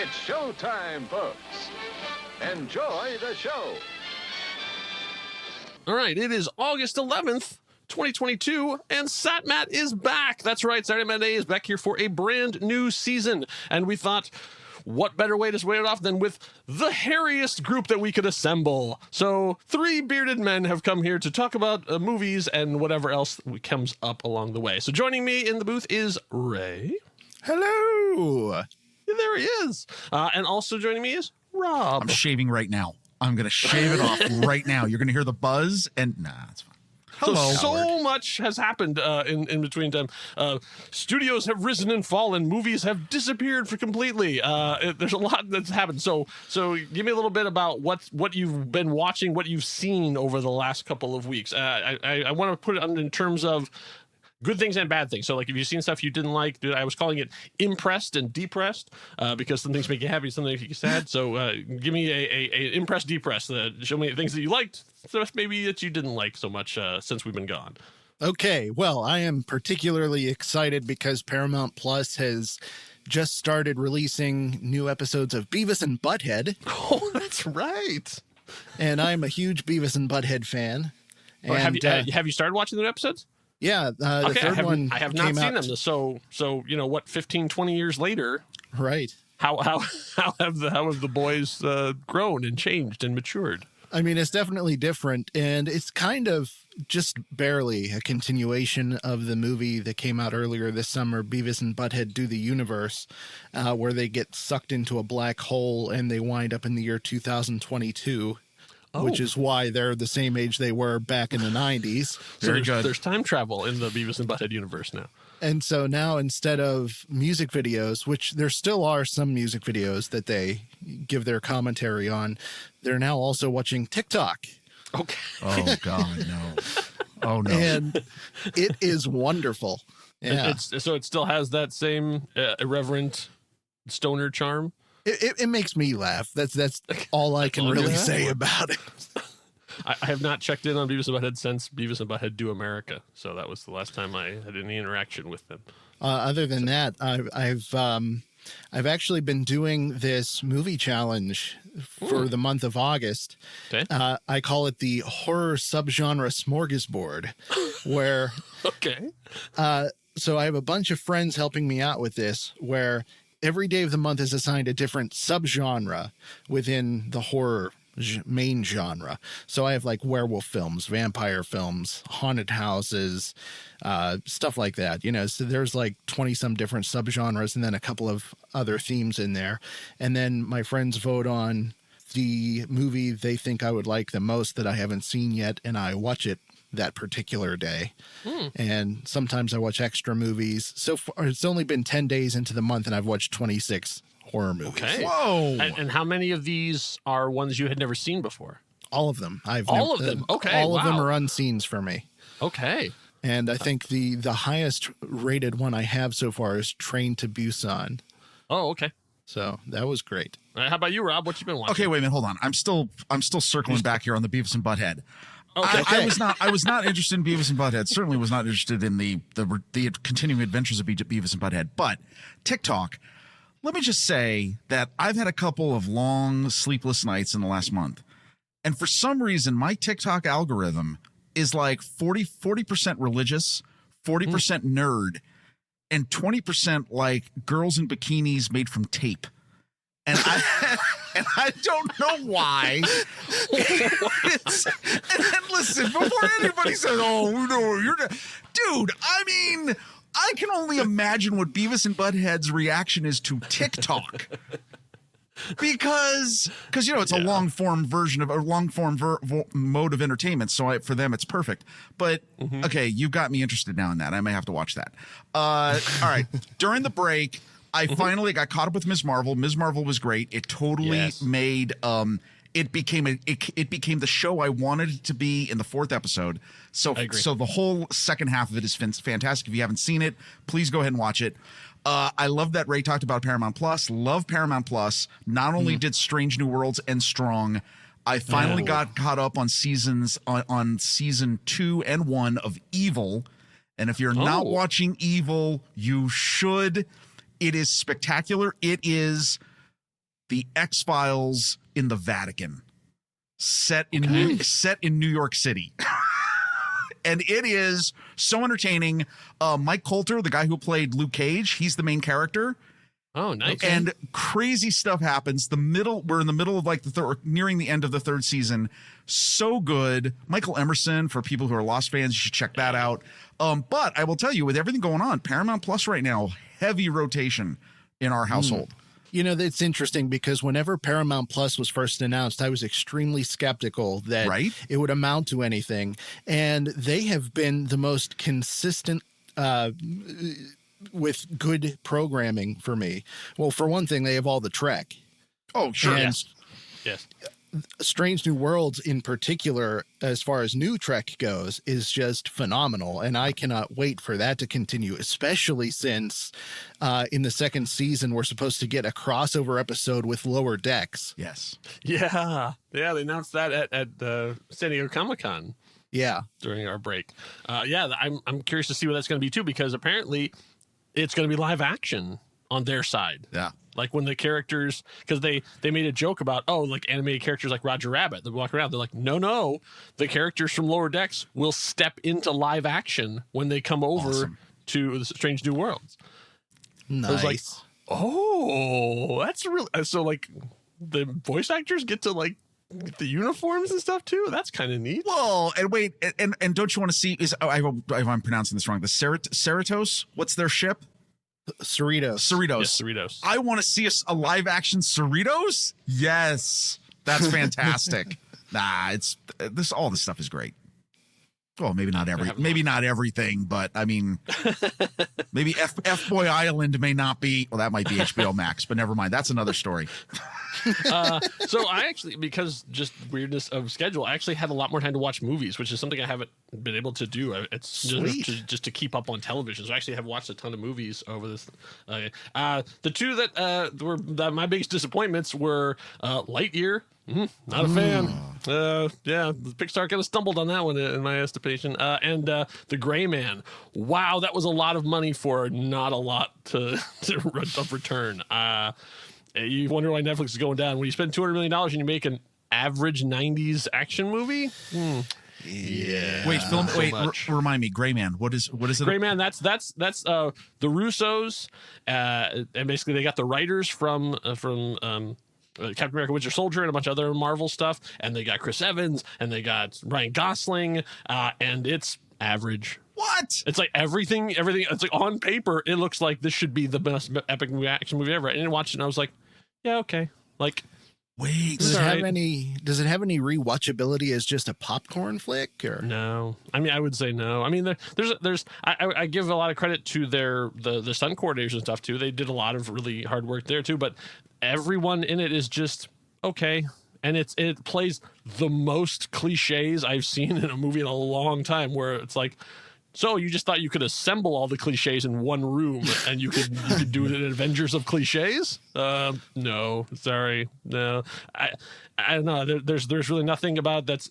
It's showtime, folks. Enjoy the show. All right, it is August 11th, 2022, and SatMat is back. That's right, Saturday Matinée is back here for a brand new season, and we thought, what better way to start it off than with the hairiest group that we could assemble? So, three bearded men have come here to talk about movies and whatever else comes up along the way. So, joining me in the booth is Ray. Hello. There he is. And also joining me is Rob. I'm shaving right now. I'm going to shave it off right now. You're going to hear the buzz and it's fine. Hello. So much has happened in between time. Studios have risen and fallen. Movies have disappeared for completely. There's a lot that's happened. So give me a little bit about what you've been watching, what you've seen over the last couple of weeks. I want to put it in terms of good things and bad things. So, like, if you've seen stuff you didn't like, I was calling it impressed and depressed because some things make you happy, some things make you sad. So, give me a impressed, depressed. Show me things that you liked, stuff maybe that you didn't like so much since we've been gone. Okay, well, I am particularly excited because Paramount Plus has just started releasing new episodes of Beavis and Butthead. Oh, that's right. And I'm a huge Beavis and Butthead fan. And, have you started watching the new episodes? Yeah, the third one I have not seen them. So you know what? 15, 20 years later, right? How have the boys grown and changed and matured? I mean, it's definitely different, and it's kind of just barely a continuation of the movie that came out earlier this summer, Beavis and Butthead Do the Universe, where they get sucked into a black hole and they wind up in the year 2022. Oh. Which is why they're the same age they were back in the 90s. Very good. There's time travel in the Beavis and Butthead universe now. And so now instead of music videos, which there still are some music videos that they give their commentary on, they're now also watching TikTok. Okay. Oh, God, no. Oh, no. And it is wonderful. Yeah. So it still has that same irreverent stoner charm? It makes me laugh. That's all I can really say about it. I have not checked in on Beavis and Butthead since Beavis and Butthead Do America, so that was the last time I had any interaction with them. Other than that, I've actually been doing this movie challenge for the month of August. Okay. I call it the horror subgenre smorgasbord, where okay. So I have a bunch of friends helping me out with this, where every day of the month is assigned a different subgenre within the horror main genre. So I have like werewolf films, vampire films, haunted houses, stuff like that. You know, so there's like 20 some different subgenres and then a couple of other themes in there. And then my friends vote on the movie they think I would like the most that I haven't seen yet, and I watch it that particular day. And sometimes I watch extra movies. So far, it's only been 10 days into the month and I've watched 26 horror movies. Okay. Whoa. And how many of these are ones you had never seen before? All of them. All of them. Okay. All of them are unseens for me. Okay. And I think the highest rated one I have so far is Train to Busan. Oh, okay. So that was great. How about you, Rob? What you been watching? Okay, wait a minute, hold on. I'm still circling back here on the Beavis and Butthead. Okay. I was not interested in Beavis and Butthead. Certainly was not interested in the continuing adventures of Beavis and Butthead. But TikTok, let me just say that I've had a couple of long sleepless nights in the last month. And for some reason, my TikTok algorithm is like 40% religious, 40% nerd, and 20% like girls in bikinis made from tape. And I don't know why. And then listen, before anybody says, "Oh no, you're not," dude. I mean, I can only imagine what Beavis and Butthead's reaction is to TikTok, because you know it's a long form version of a long form mode of entertainment. So for them, it's perfect. But okay, you've got me interested now in that. I may have to watch that. All right, during the break, I finally got caught up with Ms. Marvel. Ms. Marvel was great. It totally made it became the show I wanted it to be in the 4th episode. So the whole second half of it is fantastic. If you haven't seen it, please go ahead and watch it. I love that Ray talked about Paramount Plus. Love Paramount Plus. Not only did Strange New Worlds end strong, I finally got caught up on season 2 and 1 of Evil. And if you're not watching Evil, you should. It is spectacular. It is The X-Files in the Vatican, set in New York City. And it is so entertaining. Mike Coulter, the guy who played Luke Cage, he's the main character. Oh, nice. And crazy stuff happens. We're in the middle of like nearing the end of the third season. So good. Michael Emerson, for people who are Lost fans, you should check that out. But I will tell you, with everything going on, Paramount Plus right now, heavy rotation in our household. You know, it's interesting because whenever Paramount Plus was first announced, I was extremely skeptical that it would amount to anything. And they have been the most consistent with good programming for me. Well, for one thing, they have all the Trek. Oh, sure. And yes. Strange New Worlds in particular, as far as new Trek goes, is just phenomenal. And I cannot wait for that to continue, especially since in the second season, we're supposed to get a crossover episode with Lower Decks. Yes. Yeah. Yeah. They announced that at San Diego Comic-Con. Yeah. During our break. I'm curious to see what that's going to be too, because apparently it's going to be live action on their side. Yeah. Like when the characters, because they made a joke about, like animated characters like Roger Rabbit that walk around. They're like, no, the characters from Lower Decks will step into live action when they come over to the Strange New Worlds. Nice. I was like, oh, that's really, so like the voice actors get to like get the uniforms and stuff too. That's kind of neat. Well, and wait, and don't you want to see, I'm pronouncing this wrong, the Cerritos, what's their ship? Cerritos. Yes, Cerritos. I want to see a live action Cerritos. Yes, that's fantastic. All this stuff is great. Well, maybe not everything, but I mean, maybe F Boy Island may not be. Well, that might be HBO Max, but never mind. That's another story. So I actually, because just weirdness of schedule, I actually had a lot more time to watch movies, which is something I haven't been able to do. It's just to keep up on television. So I actually have watched a ton of movies over this. The two that were my biggest disappointments were Lightyear. Not a fan. The Pixar kind of stumbled on that one in my estimation. And The Gray Man. Wow, that was a lot of money for not a lot of return. You wonder why Netflix is going down. When you spend $200 million and you make an average 90s action movie? Yeah. Remind me, Gray Man. What is it? Gray Man, that's the Russos, and basically they got the writers from Captain America Winter Soldier and a bunch of other Marvel stuff, and they got Chris Evans and they got Ryan Gosling, and it's average. What? It's like everything. It's like on paper, it looks like this should be the best epic action movie ever. And I watched it and I was like, yeah, okay. Like, wait, does it have any rewatchability as just a popcorn flick or no? I mean, I would say no. I mean, I give a lot of credit to the stunt coordinators and stuff too. They did a lot of really hard work there too, but everyone in it is just okay. And it plays the most cliches I've seen in a movie in a long time, where it's like, so you just thought you could assemble all the cliches in one room and you could do an Avengers of cliches? No, sorry, no. I don't know. There's really nothing about that's.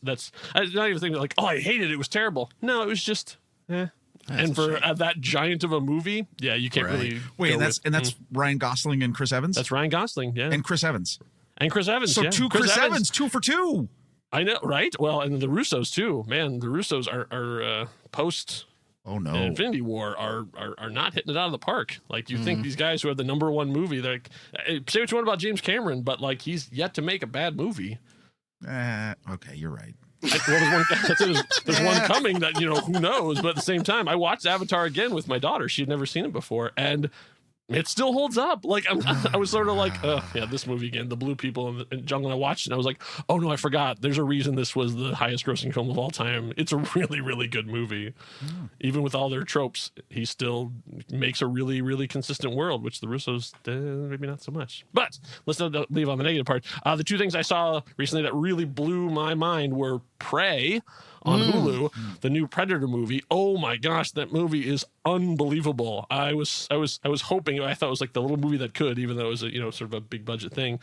I not even thinking like, oh, I hated it. It was terrible. No, it was just. And for that giant of a movie, yeah, you can't really. Wait, and that's Ryan Gosling and Chris Evans. That's Ryan Gosling, yeah, and Chris Evans. So two Chris Evans, 2 for 2. I know, right? Well, and the Russos too. Man, the Russos are post. Oh no! Infinity War are not hitting it out of the park. Like you think these guys who have the #1 movie, they're like, say what you want about James Cameron, but like he's yet to make a bad movie. Okay, you're right. There's one coming that who knows, but at the same time, I watched Avatar again with my daughter. She'd never seen it before, and it still holds up. Like I was sort of like, this movie again, the blue people in jungle. And I watched it and I was like, oh no, I forgot. There's a reason this was the highest grossing film of all time. It's a really, really good movie. Even with all their tropes, he still makes a really, really consistent world, which the Russos maybe not so much. But let's not leave on the negative part. The two things I saw recently that really blew my mind were Prey on Hulu, the new Predator movie. Oh my gosh, that movie is unbelievable. I was hoping, I thought it was like the little movie that could, even though it was a sort of a big budget thing.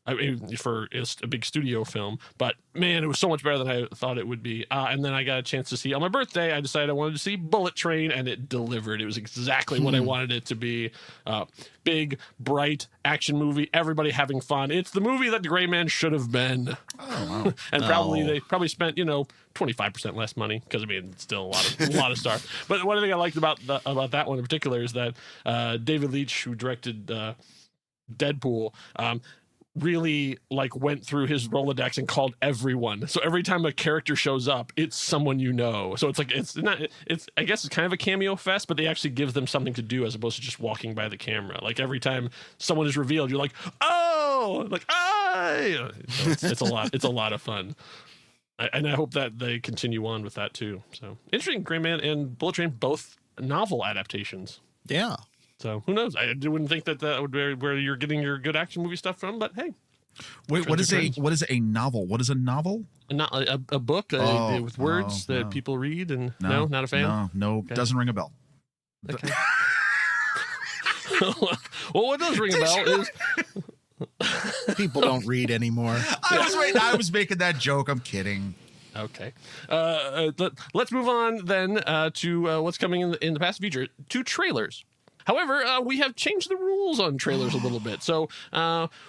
I mean, for it's a big studio film, but man, it was so much better than I thought it would be. And then I got a chance to see on my birthday. I decided I wanted to see Bullet Train, and it delivered. It was exactly what I wanted it to be. Big, bright action movie. Everybody having fun. It's the movie that The Gray Man should have been. Oh, wow. And they probably spent 25% less money, because I mean it's still a lot of stars. But one thing I liked about that one in particular is that David Leitch, who directed Deadpool, really went through his Rolodex and called everyone. So every time a character shows up, it's someone you know. So it's I guess it's kind of a cameo fest, but they actually give them something to do as opposed to just walking by the camera. Like every time someone is revealed, you're like, oh, so it's a lot. It's a lot of fun. And I hope that they continue on with that too. So interesting. Gray Man and Bullet Train, both novel adaptations. Yeah. So who knows? I wouldn't think that would be where you're getting your good action movie stuff from, but hey. Wait, what is a novel? What is a novel? A book with words that people read, and no, not a fan. No, okay. Doesn't ring a bell. Okay. Well, what does ring a bell is people don't read anymore. I was making that joke. I'm kidding. Okay. Let's move on then to what's coming in the past future. 2 trailers. However, we have changed the rules on trailers a little bit. So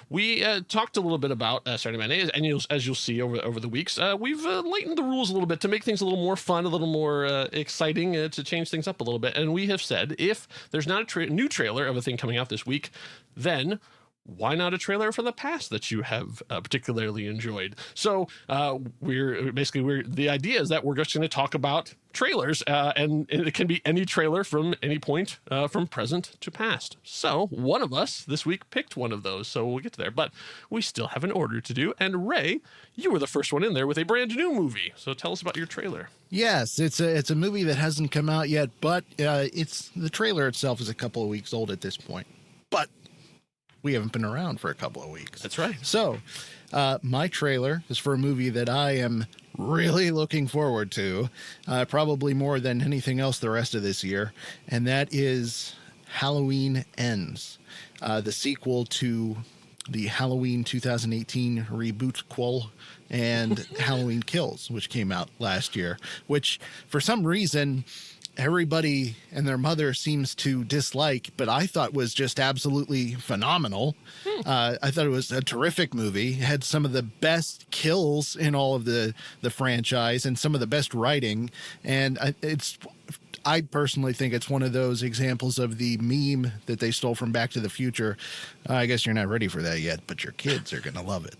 we talked a little bit about Saturday Matinée, and as you'll see over the weeks, we've lightened the rules a little bit to make things a little more fun, a little more exciting, to change things up a little bit. And we have said, if there's not a new trailer of a thing coming out this week, then why not a trailer from the past that you have particularly enjoyed? So the idea is that we're just going to talk about trailers, and it can be any trailer from any point from present to past. So one of us this week picked one of those, so we'll get to there. But we still have an order to do. And Ray, you were the first one in there with a brand new movie. So tell us about your trailer. Yes, it's a movie that hasn't come out yet, but the trailer itself is a couple of weeks old at this point. But we haven't been around for a couple of weeks. That's right. So my trailer is for a movie that I am really looking forward to, probably more than anything else the rest of this year, and that is Halloween Ends, the sequel to the Halloween 2018 reboot and Halloween Kills, which came out last year, which for some reason everybody and their mother seems to dislike, but I thought was just absolutely phenomenal. I thought it was a terrific movie. It had some of the best kills in all of the franchise and some of the best writing. And I personally think it's one of those examples of the meme that they stole from Back to the Future. I guess you're not ready for that yet, but your kids are going to love it.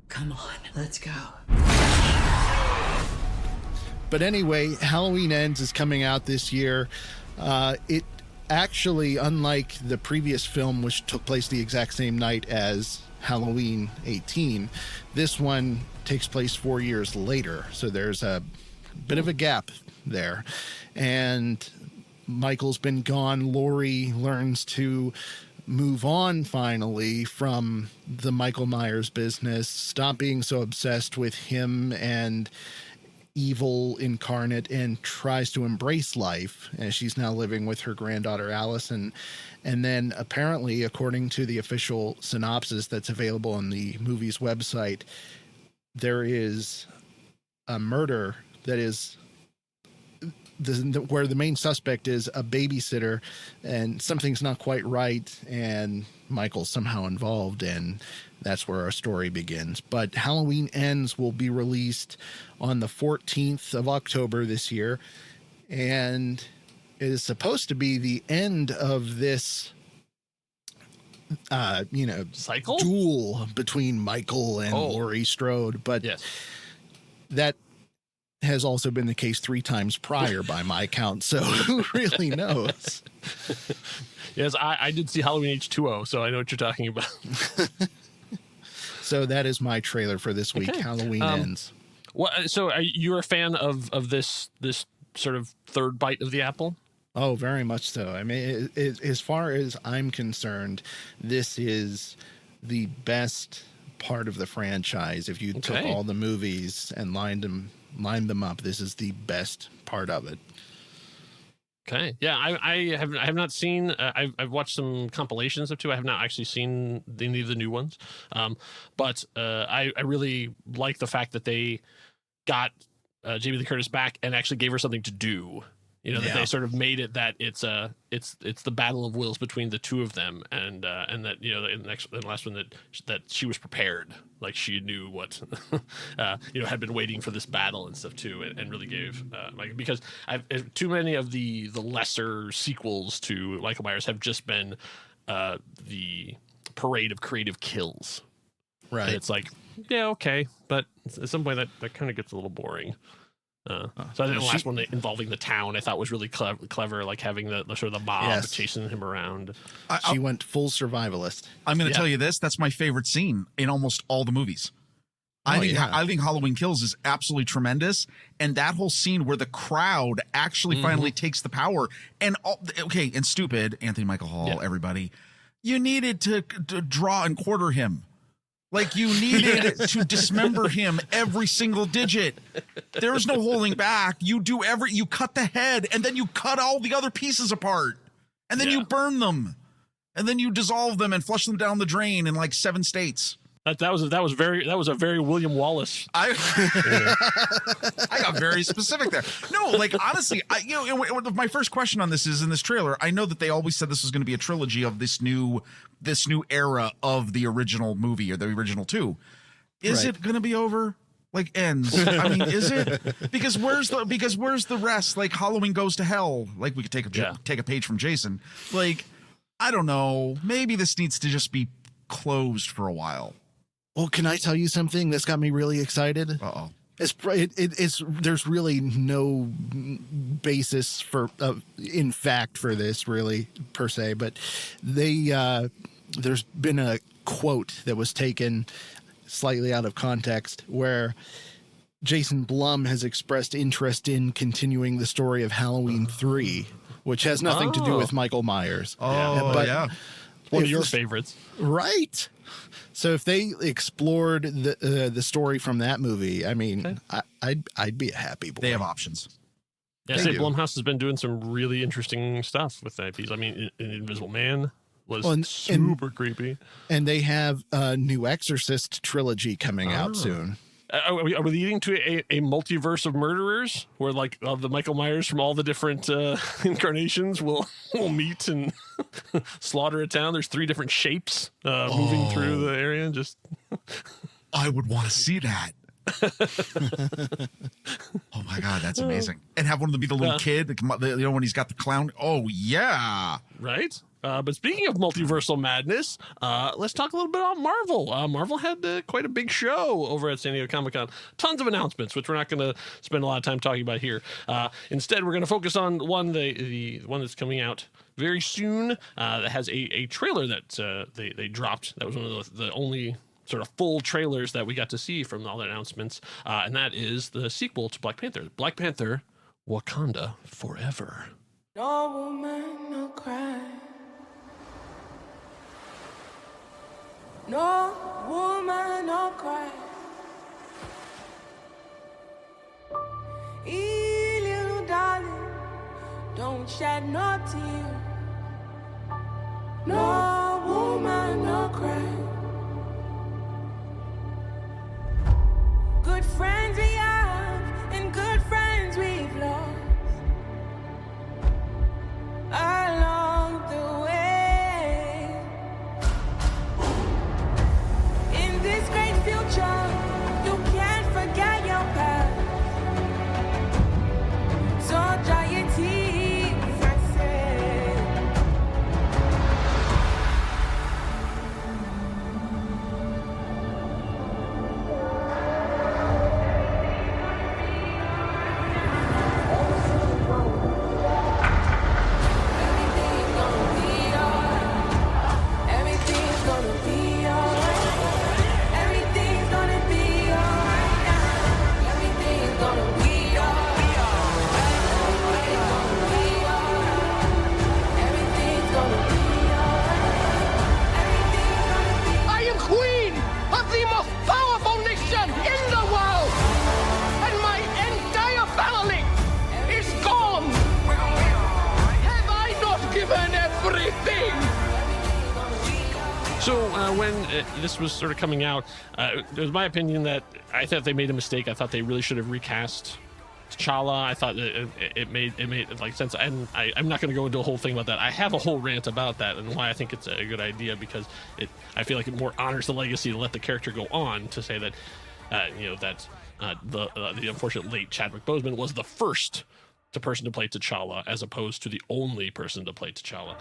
Come on, let's go. But anyway, Halloween Ends is coming out this year. It actually, unlike the previous film, which took place the exact same night as Halloween 18, this one takes place 4 years later. So there's a bit of a gap there. And Michael's been gone. Laurie learns to move on finally from the Michael Myers business, stop being so obsessed with him and evil incarnate, and tries to embrace life. And she's now living with her granddaughter Allison. And then apparently, according to the official synopsis that's available on the movie's website, there is a murder that is where the main suspect is a babysitter, and something's not quite right, and Michael's somehow involved, and that's where our story begins. But Halloween Ends will be released on the 14th of October this year, and it is supposed to be the end of this cycle duel between Michael and Laurie Strode. But yes, that has also been the case 3 times prior by my count. So who really knows? Yes, I did see Halloween H2O, so I know what you're talking about. So that is my trailer for this week. Okay. Halloween ends. So are you a fan of this sort of third bite of the apple? Oh, very much so. I mean, as far as I'm concerned, this is the best part of the franchise. If you took all the movies and lined them up, this is the best part of it. Okay. Yeah, I have not seen. I've watched some compilations of 2. I have not actually seen any of the new ones. But I really like the fact that they got Jamie Lee Curtis back and actually gave her something to do. You know, that they sort of made it that it's the battle of wills between the 2 of them, and that, you know, in the last one that she was prepared, like she knew what had been waiting for this battle and stuff too, and really gave because too many of the lesser sequels to Michael Myers have just been the parade of creative kills, right? And it's like, yeah, okay, but at some point that kind of gets a little boring. So I think the last one involving the town I thought was really clever, like having the sort of the mob chasing him around. She went full survivalist. I'm going to tell you this: that's my favorite scene in almost all the movies. I think Halloween Kills is absolutely tremendous, and that whole scene where the crowd actually finally takes the power, and and stupid Anthony Michael Hall, everybody, you needed to draw and quarter him. Like, you needed to dismember him every single digit. There is no holding back. You cut the head, and then you cut all the other pieces apart, and then you burn them, and then you dissolve them and flush them down the drain in like 7 states. That was a very William Wallace. I got very specific there. No, like, honestly, my first question on this is, in this trailer, I know that they always said this was going to be a trilogy of this new era of the original movie, or the original 2. Is it going to be over? Like, ends? I mean, is it? Because where's the rest? Like, Halloween Goes to Hell. Like, we could take a page from Jason. Like, I don't know. Maybe this needs to just be closed for a while. Well, can I tell you something that's got me really excited? Uh-oh. There's really no basis in fact for this, really, per se, but there's been a quote that was taken slightly out of context where Jason Blum has expressed interest in continuing the story of Halloween 3, which has nothing to do with Michael Myers. One of your favorites, right? So if they explored the story from that movie, I mean, I'd be a happy boy. They have options. Yeah, Blumhouse has been doing some really interesting stuff with that piece. I mean, Invisible Man was super creepy, and they have a new Exorcist trilogy coming out soon. Are we leading to a multiverse of murderers where, like, the Michael Myers from all the different incarnations will meet and slaughter a town? There's 3 different shapes moving through the area. Just I would want to see that. Oh my God, that's amazing. And have one of them be the little kid, when he's got the clown. Oh yeah, right. But speaking of multiversal madness, let's talk a little bit about Marvel. Marvel had quite a big show over at San Diego Comic-Con. Tons of announcements, which we're not going to spend a lot of time talking about here. Instead, we're going to focus on the one that's coming out very soon that has a trailer that they dropped. That was one of the only sort of full trailers that we got to see from all the announcements, and that is the sequel to Black Panther. Black Panther, Wakanda Forever. No woman, no cry. No woman, no cry. Hey, little darling, don't shed no tear. No woman, no cry. Good friends we have and good friends we've lost along the way. In this great future, you can't forget your past. So dry your tears, I say. So when this was sort of coming out, it was my opinion that I thought they made a mistake. I thought they really should have recast T'Challa. I thought that it made like sense, and I'm not going to go into a whole thing about that. I have a whole rant about that and why I think it's a good idea, because I feel like it more honors the legacy to let the character go on, to say that that the unfortunate late Chadwick Boseman was the first person to play T'Challa, as opposed to the only person to play T'Challa.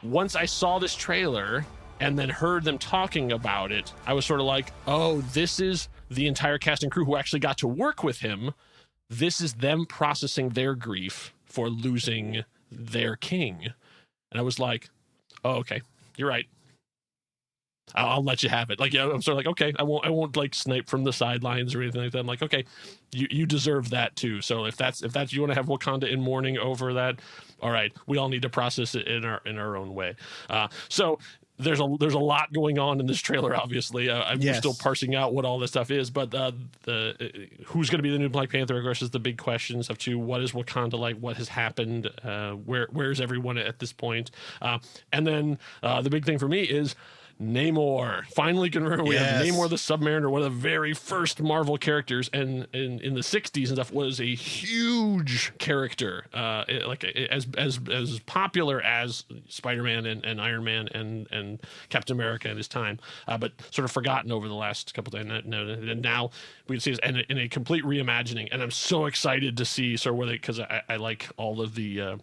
Once I saw this trailer and then heard them talking about it, I was sort of like, oh, this is the entire cast and crew who actually got to work with him. This is them processing their grief for losing their king. And I was like, oh, okay, you're right. I'll let you have it. Like, yeah, I'm sort of like, okay, I won't like snipe from the sidelines or anything like that. I'm like, okay, you deserve that too. So if that's you want to have Wakanda in mourning over that, all right, we all need to process it in our own way. So there's a lot going on in this trailer. Obviously, I'm still parsing out what all this stuff is. But who's going to be the new Black Panther, of course, is the big question. Stuff too. What is Wakanda like? What has happened? Where's everyone at this point? And then the big thing for me is Namor. Finally confirmed. We have Namor the Submariner, one of the very first Marvel characters, and in the 60s and stuff was a huge character, as popular as Spider-Man and Iron Man and Captain America in his time, but sort of forgotten over the last couple of days. And now we see it in a complete reimagining, and I'm so excited to see sort of where because I like all of the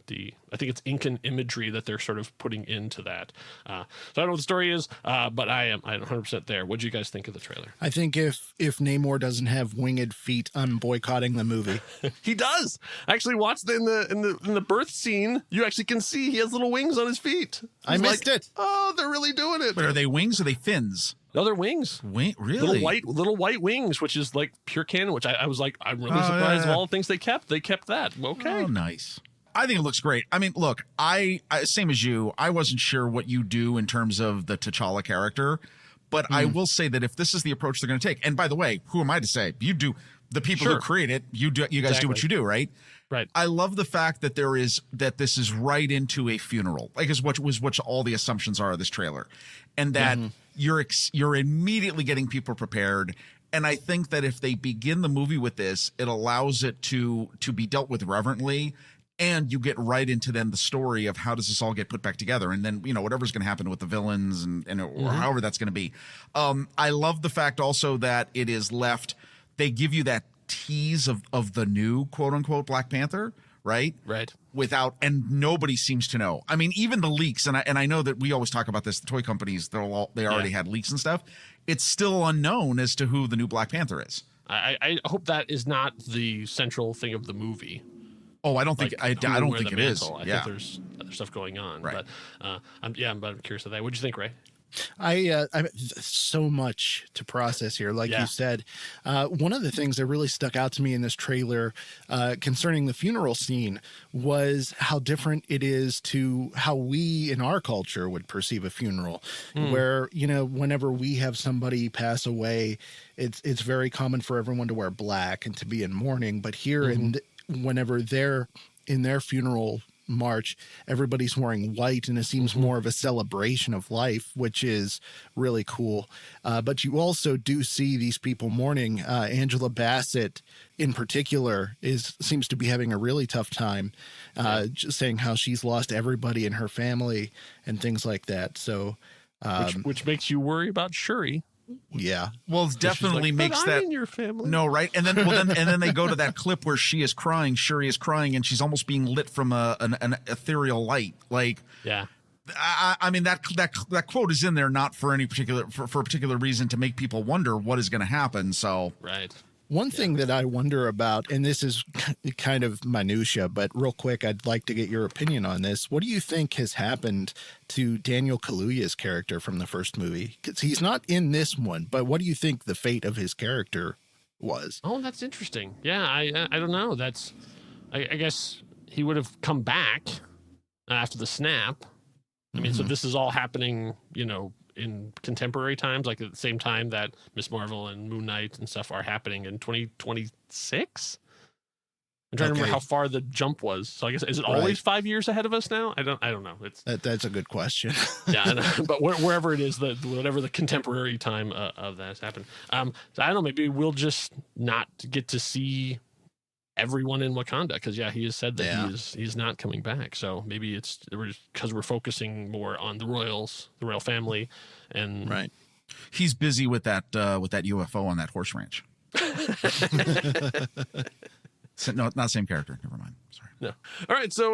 I think it's ink and imagery that they're sort of putting into that. So I don't know what the story is, but I'm 100% there. What do you guys think of the trailer? I think if Namor doesn't have winged feet, I'm boycotting the movie. He does. I actually watched in the birth scene. You actually can see he has little wings on his feet. I missed it. Oh, they're really doing it. But are they wings or are they fins? No, they're wings. Really? Little white wings, which is like pure canon. Which I was like, I'm really surprised of all the things they kept. They kept that. Okay. Oh, nice. I think it looks great. I mean, look, I same as you, I wasn't sure what you do in terms of the T'Challa character, but I will say that if this is the approach they're going to take, and by the way, who am I to say? You do, the people who create it, you guys do what you do, right? Right. I love the fact that this is right into a funeral, like is what all the assumptions are of this trailer, and that you're immediately getting people prepared. And I think that if they begin the movie with this, it allows it to be dealt with reverently. And you get right into then the story of how does this all get put back together, and then whatever's going to happen with the villains and or however that's going to be. I love the fact also that it is left. They give you that tease of the new quote unquote Black Panther, right? Right. And nobody seems to know. I mean, even the leaks, and I know that we always talk about this. The toy companies, they already had leaks and stuff. It's still unknown as to who the new Black Panther is. I hope that is not the central thing of the movie. Oh, I don't think I don't think it is. I think there's other stuff going on, right. But I'm curious of that. What'd you think, Ray? I so much to process here. Like you said, one of the things that really stuck out to me in this trailer concerning the funeral scene was how different it is to how we in our culture would perceive a funeral, where, whenever we have somebody pass away, it's very common for everyone to wear black and to be in mourning. But here whenever they're in their funeral march, everybody's wearing white, and it seems more of a celebration of life, which is really cool. But you also do see these people mourning. Angela Bassett in particular seems to be having a really tough time, just saying how she's lost everybody in her family and things like that. So which makes you worry about Shuri. Yeah. Well, it definitely makes that in your family. No, right? And then they go to that clip where she is crying, Shuri is crying, and she's almost being lit from an ethereal light. Like, yeah. I mean that quote is in there not for any particular for a particular reason, to make people wonder what is going to happen. So right. One thing that I wonder about, and this is kind of minutia, but real quick, I'd like to get your opinion on this. What do you think has happened to Daniel Kaluuya's character from the first movie? Because he's not in this one, but what do you think the fate of his character was? Oh, that's interesting. Yeah, I don't know. I guess he would have come back after the snap. I mean, so this is all happening, in contemporary times, like at the same time that Miss Marvel and Moon Knight and stuff are happening in 2026. I'm trying to remember Okay. how far the jump was. So I guess is it always 5 years ahead of us now? I don't know. It's That's a good question. yeah, I know. But wherever it is, whatever the contemporary time of that has happened. So I don't know. Maybe we'll just not get to see everyone in Wakanda because he has said that he's not coming back. So maybe it's because we're focusing more on the royal family, and Right. He's busy with that UFO on that horse ranch. No, not same character. Never mind. Sorry. No. All right. So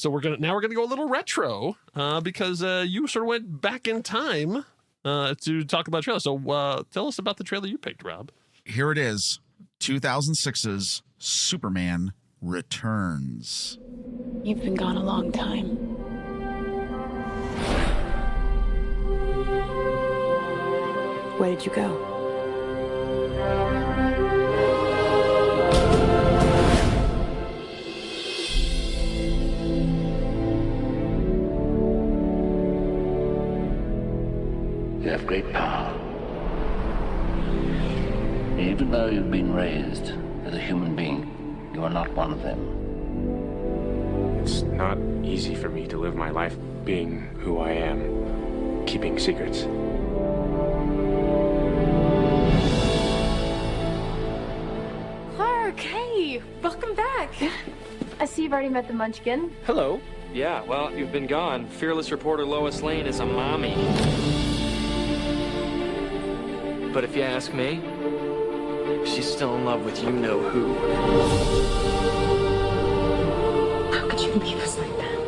we're gonna go a little retro because you sort of went back in time to talk about trailer. So tell us about the trailer you picked, Rob. Here it is, 2006's Superman Returns. You've been gone a long time. Where did you go? You have great power. Even though you've been raised as a human being, you are not one of them. It's not easy for me to live my life being who I am, keeping secrets. Clark, hey, welcome back. I see you've already met the Munchkin. Hello. Yeah, well, you've been gone. Fearless reporter Lois Lane is a mommy. But if you ask me, she's still in love with you-know-who. How could you leave us like that?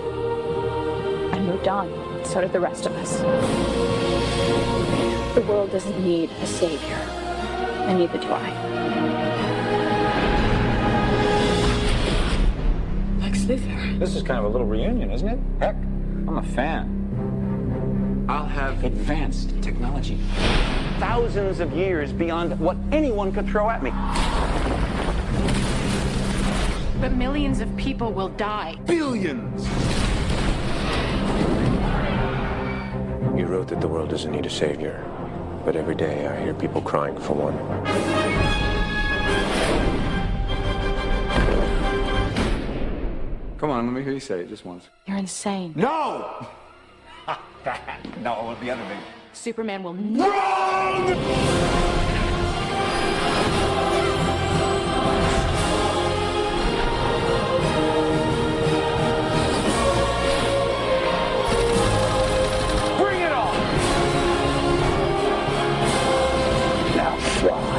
I moved on. So did the rest of us. The world doesn't need a savior. And neither do I. Lex Luthor. This is kind of a little reunion, isn't it? Heck, I'm a fan. I'll have Advanced technology. Thousands of years beyond what anyone could throw at me. But millions of people will die. Billions! You wrote that the world doesn't need a savior, but every day I hear people crying for one. Come on, let me hear you say it just once. You're insane. No! No, the other thing. Superman will never. Bring it on! Now fly.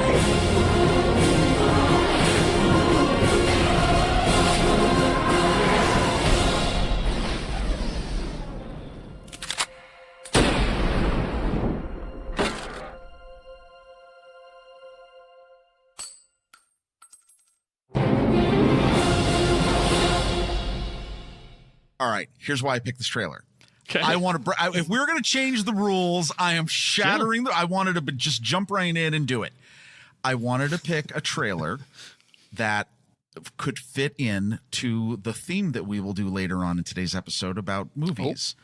All right, here's why I picked this trailer. Okay. I want to. If we were going to change the rules, I am shattering. I wanted to just jump right in and do it. I wanted to pick a trailer that could fit in to the theme that we will do later on in today's episode about movies.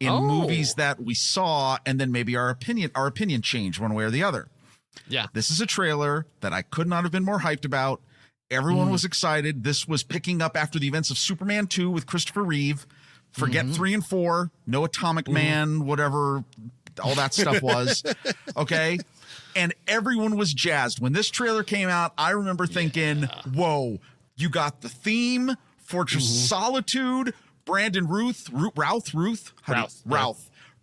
Movies that we saw, and then maybe our opinion changed one way or the other. Yeah. This is a trailer that I could not have been more hyped about. Everyone was excited. This was picking up after the events of Superman 2 with Christopher Reeve. Forget 3 and 4, no Atomic Man, whatever all that stuff was. Okay. And everyone was jazzed. When this trailer came out, I remember thinking, whoa, you got the theme, Fortress of Solitude, Brandon Routh.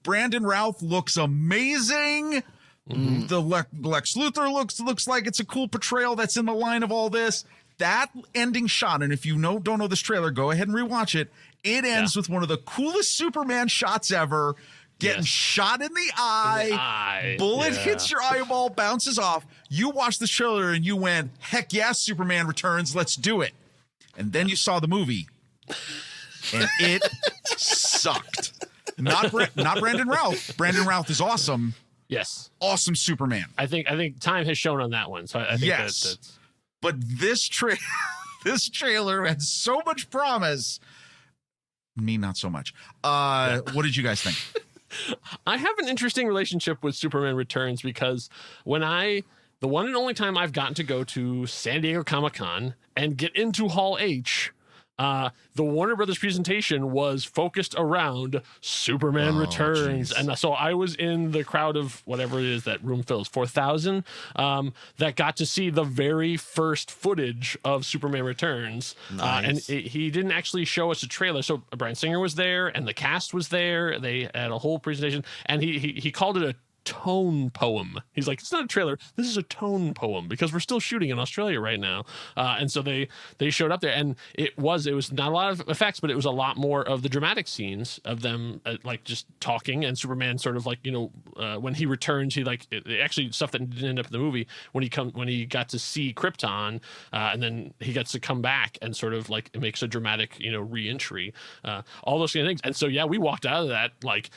Brandon Routh looks amazing. The Lex Luthor looks like it's a cool portrayal that's in the line of all this. That ending shot, and if you don't know this trailer, go ahead and rewatch it. It ends with one of the coolest Superman shots ever. Getting shot in the eye. Bullet hits your eyeball, bounces off. You watched the trailer and you went, heck yes, Superman Returns, let's do it. And then you saw the movie, and it sucked. Not Brandon Routh. Brandon Routh is awesome. Yes. Awesome Superman. I think time has shown on that one. So I think that's but this trailer had so much promise. Me, not so much. What did you guys think? I have an interesting relationship with Superman Returns because when I the one and only time I've gotten to go to San Diego Comic-Con and get into Hall H, the Warner Brothers presentation was focused around Superman Returns. Geez. And so I was in the crowd of whatever it is that room fills, 4,000, that got to see the very first footage of Superman Returns. Nice. And he didn't actually show us a trailer. So Bryan Singer was there and the cast was there. They had a whole presentation, and he called it a tone poem. He's like, it's not a trailer, this is a tone poem, because we're still shooting in Australia right now. And so they showed up there, and it was not a lot of effects, but it was a lot more of the dramatic scenes of them like just talking, and Superman sort of like, when he returns, he like actually stuff that didn't end up in the movie, when he got to see Krypton, and then he gets to come back and sort of like it makes a dramatic re-entry, all those kind of things. And so we walked out of that like,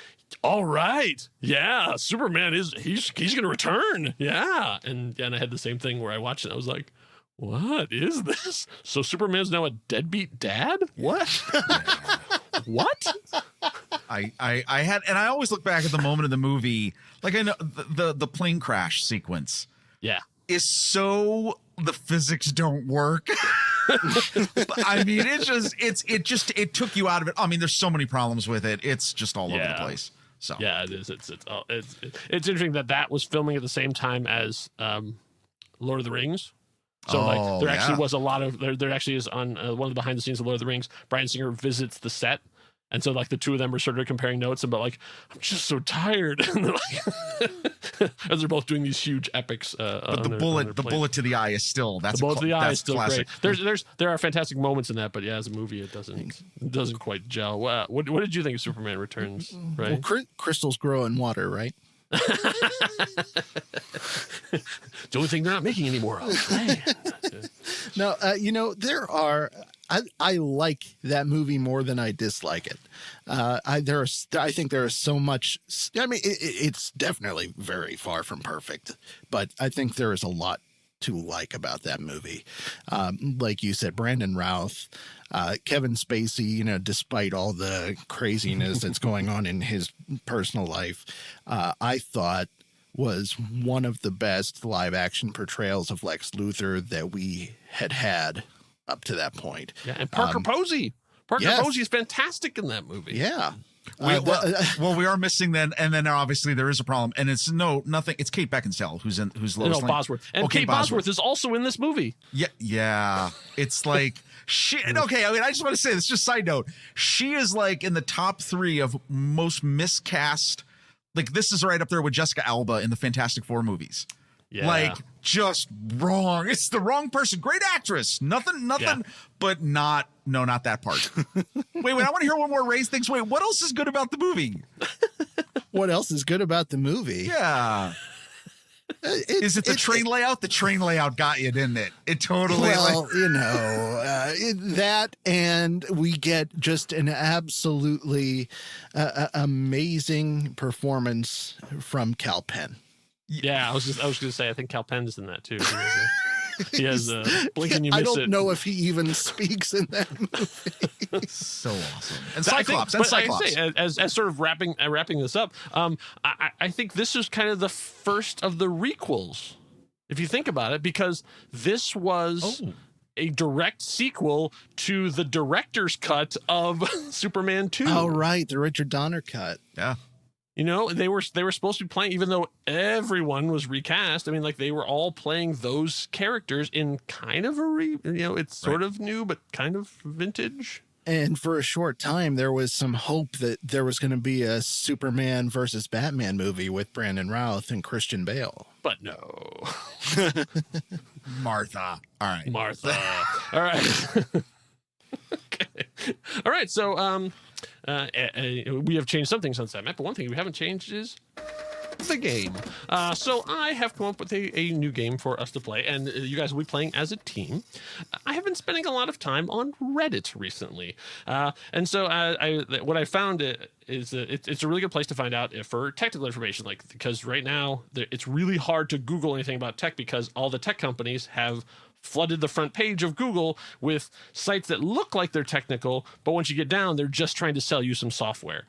all right, yeah, Superman he's gonna return, yeah. And I had the same thing where I watched it, I was like, what is this? So Superman's now a deadbeat dad? What? What? I had, and I always look back at the moment of the movie, like I know the plane crash sequence is so, the physics don't work. I mean, it took you out of it. I mean, there's so many problems with it. It's just all over the place. So yeah, it is. It's interesting that was filming at the same time as Lord of the Rings. So like there actually was a lot of there actually is on one of the behind the scenes of Lord of the Rings. Bryan Singer visits the set. And so, like, the two of them are sort of comparing notes about, like, I'm just so tired. And they're like, as they're both doing these huge epics. But the bullet to the eye is still, that's the bullet to the eye is still classic. great. There are fantastic moments in that, but yeah, as a movie, it doesn't quite gel. What did you think of Superman Returns? Right? Well, crystals grow in water, right? The only thing they're not making anymore of. No, there are. I like that movie more than I dislike it. I think there is so much. I mean, it's definitely very far from perfect, but I think there is a lot to like about that movie. Like you said, Brandon Routh, Kevin Spacey, despite all the craziness that's going on in his personal life, I thought was one of the best live action portrayals of Lex Luthor that we had up to that point. Yeah, and Parker Posey. Posey is fantastic in that movie. Yeah. Well, we are missing then, and then obviously there is a problem, and it's nothing. It's Kate Beckinsale who's Lois Lane. Bosworth, and Kate Bosworth is also in this movie. Yeah. It's like she. Okay, I mean, I just want to say this. Just side note, she is like in the top 3 of most miscast. Like, this is right up there with Jessica Alba in the Fantastic Four movies. Yeah. Like, just wrong. It's the wrong person. Great actress. Nothing, but not that part. Wait, I want to hear one more Ray's things. Wait, what else is good about the movie? What else is good about the movie? Yeah. Is it the train layout? The train layout got you, didn't it? It totally. Well, that, and we get just an absolutely amazing performance from Kal Penn. Yeah, I was going to say, I think Kal Penn's in that too. He has Blink and You Miss It. I don't know if he even speaks in that movie. So awesome. And Cyclops. I say, as sort of wrapping this up, I think this is kind of the first of the requels, if you think about it, because this was a direct sequel to the director's cut of Superman 2. Oh, right, the Richard Donner cut. Yeah. They were supposed to be playing, even though everyone was recast. I mean, like, they were all playing those characters in kind of it's sort of new, but kind of vintage. And for a short time, there was some hope that there was going to be a Superman versus Batman movie with Brandon Routh and Christian Bale. But no. Martha. All right. Martha. All right. Okay. All right. So, we have changed some things on SatMat, but one thing we haven't changed is the game. So I have come up with a new game for us to play, and you guys will be playing as a team. I have been spending a lot of time on Reddit recently, and so what I found is it's a really good place to find out for technical information, because right now it's really hard to Google anything about tech, because all the tech companies have flooded the front page of Google with sites that look like they're technical, but once you get down, they're just trying to sell you some software.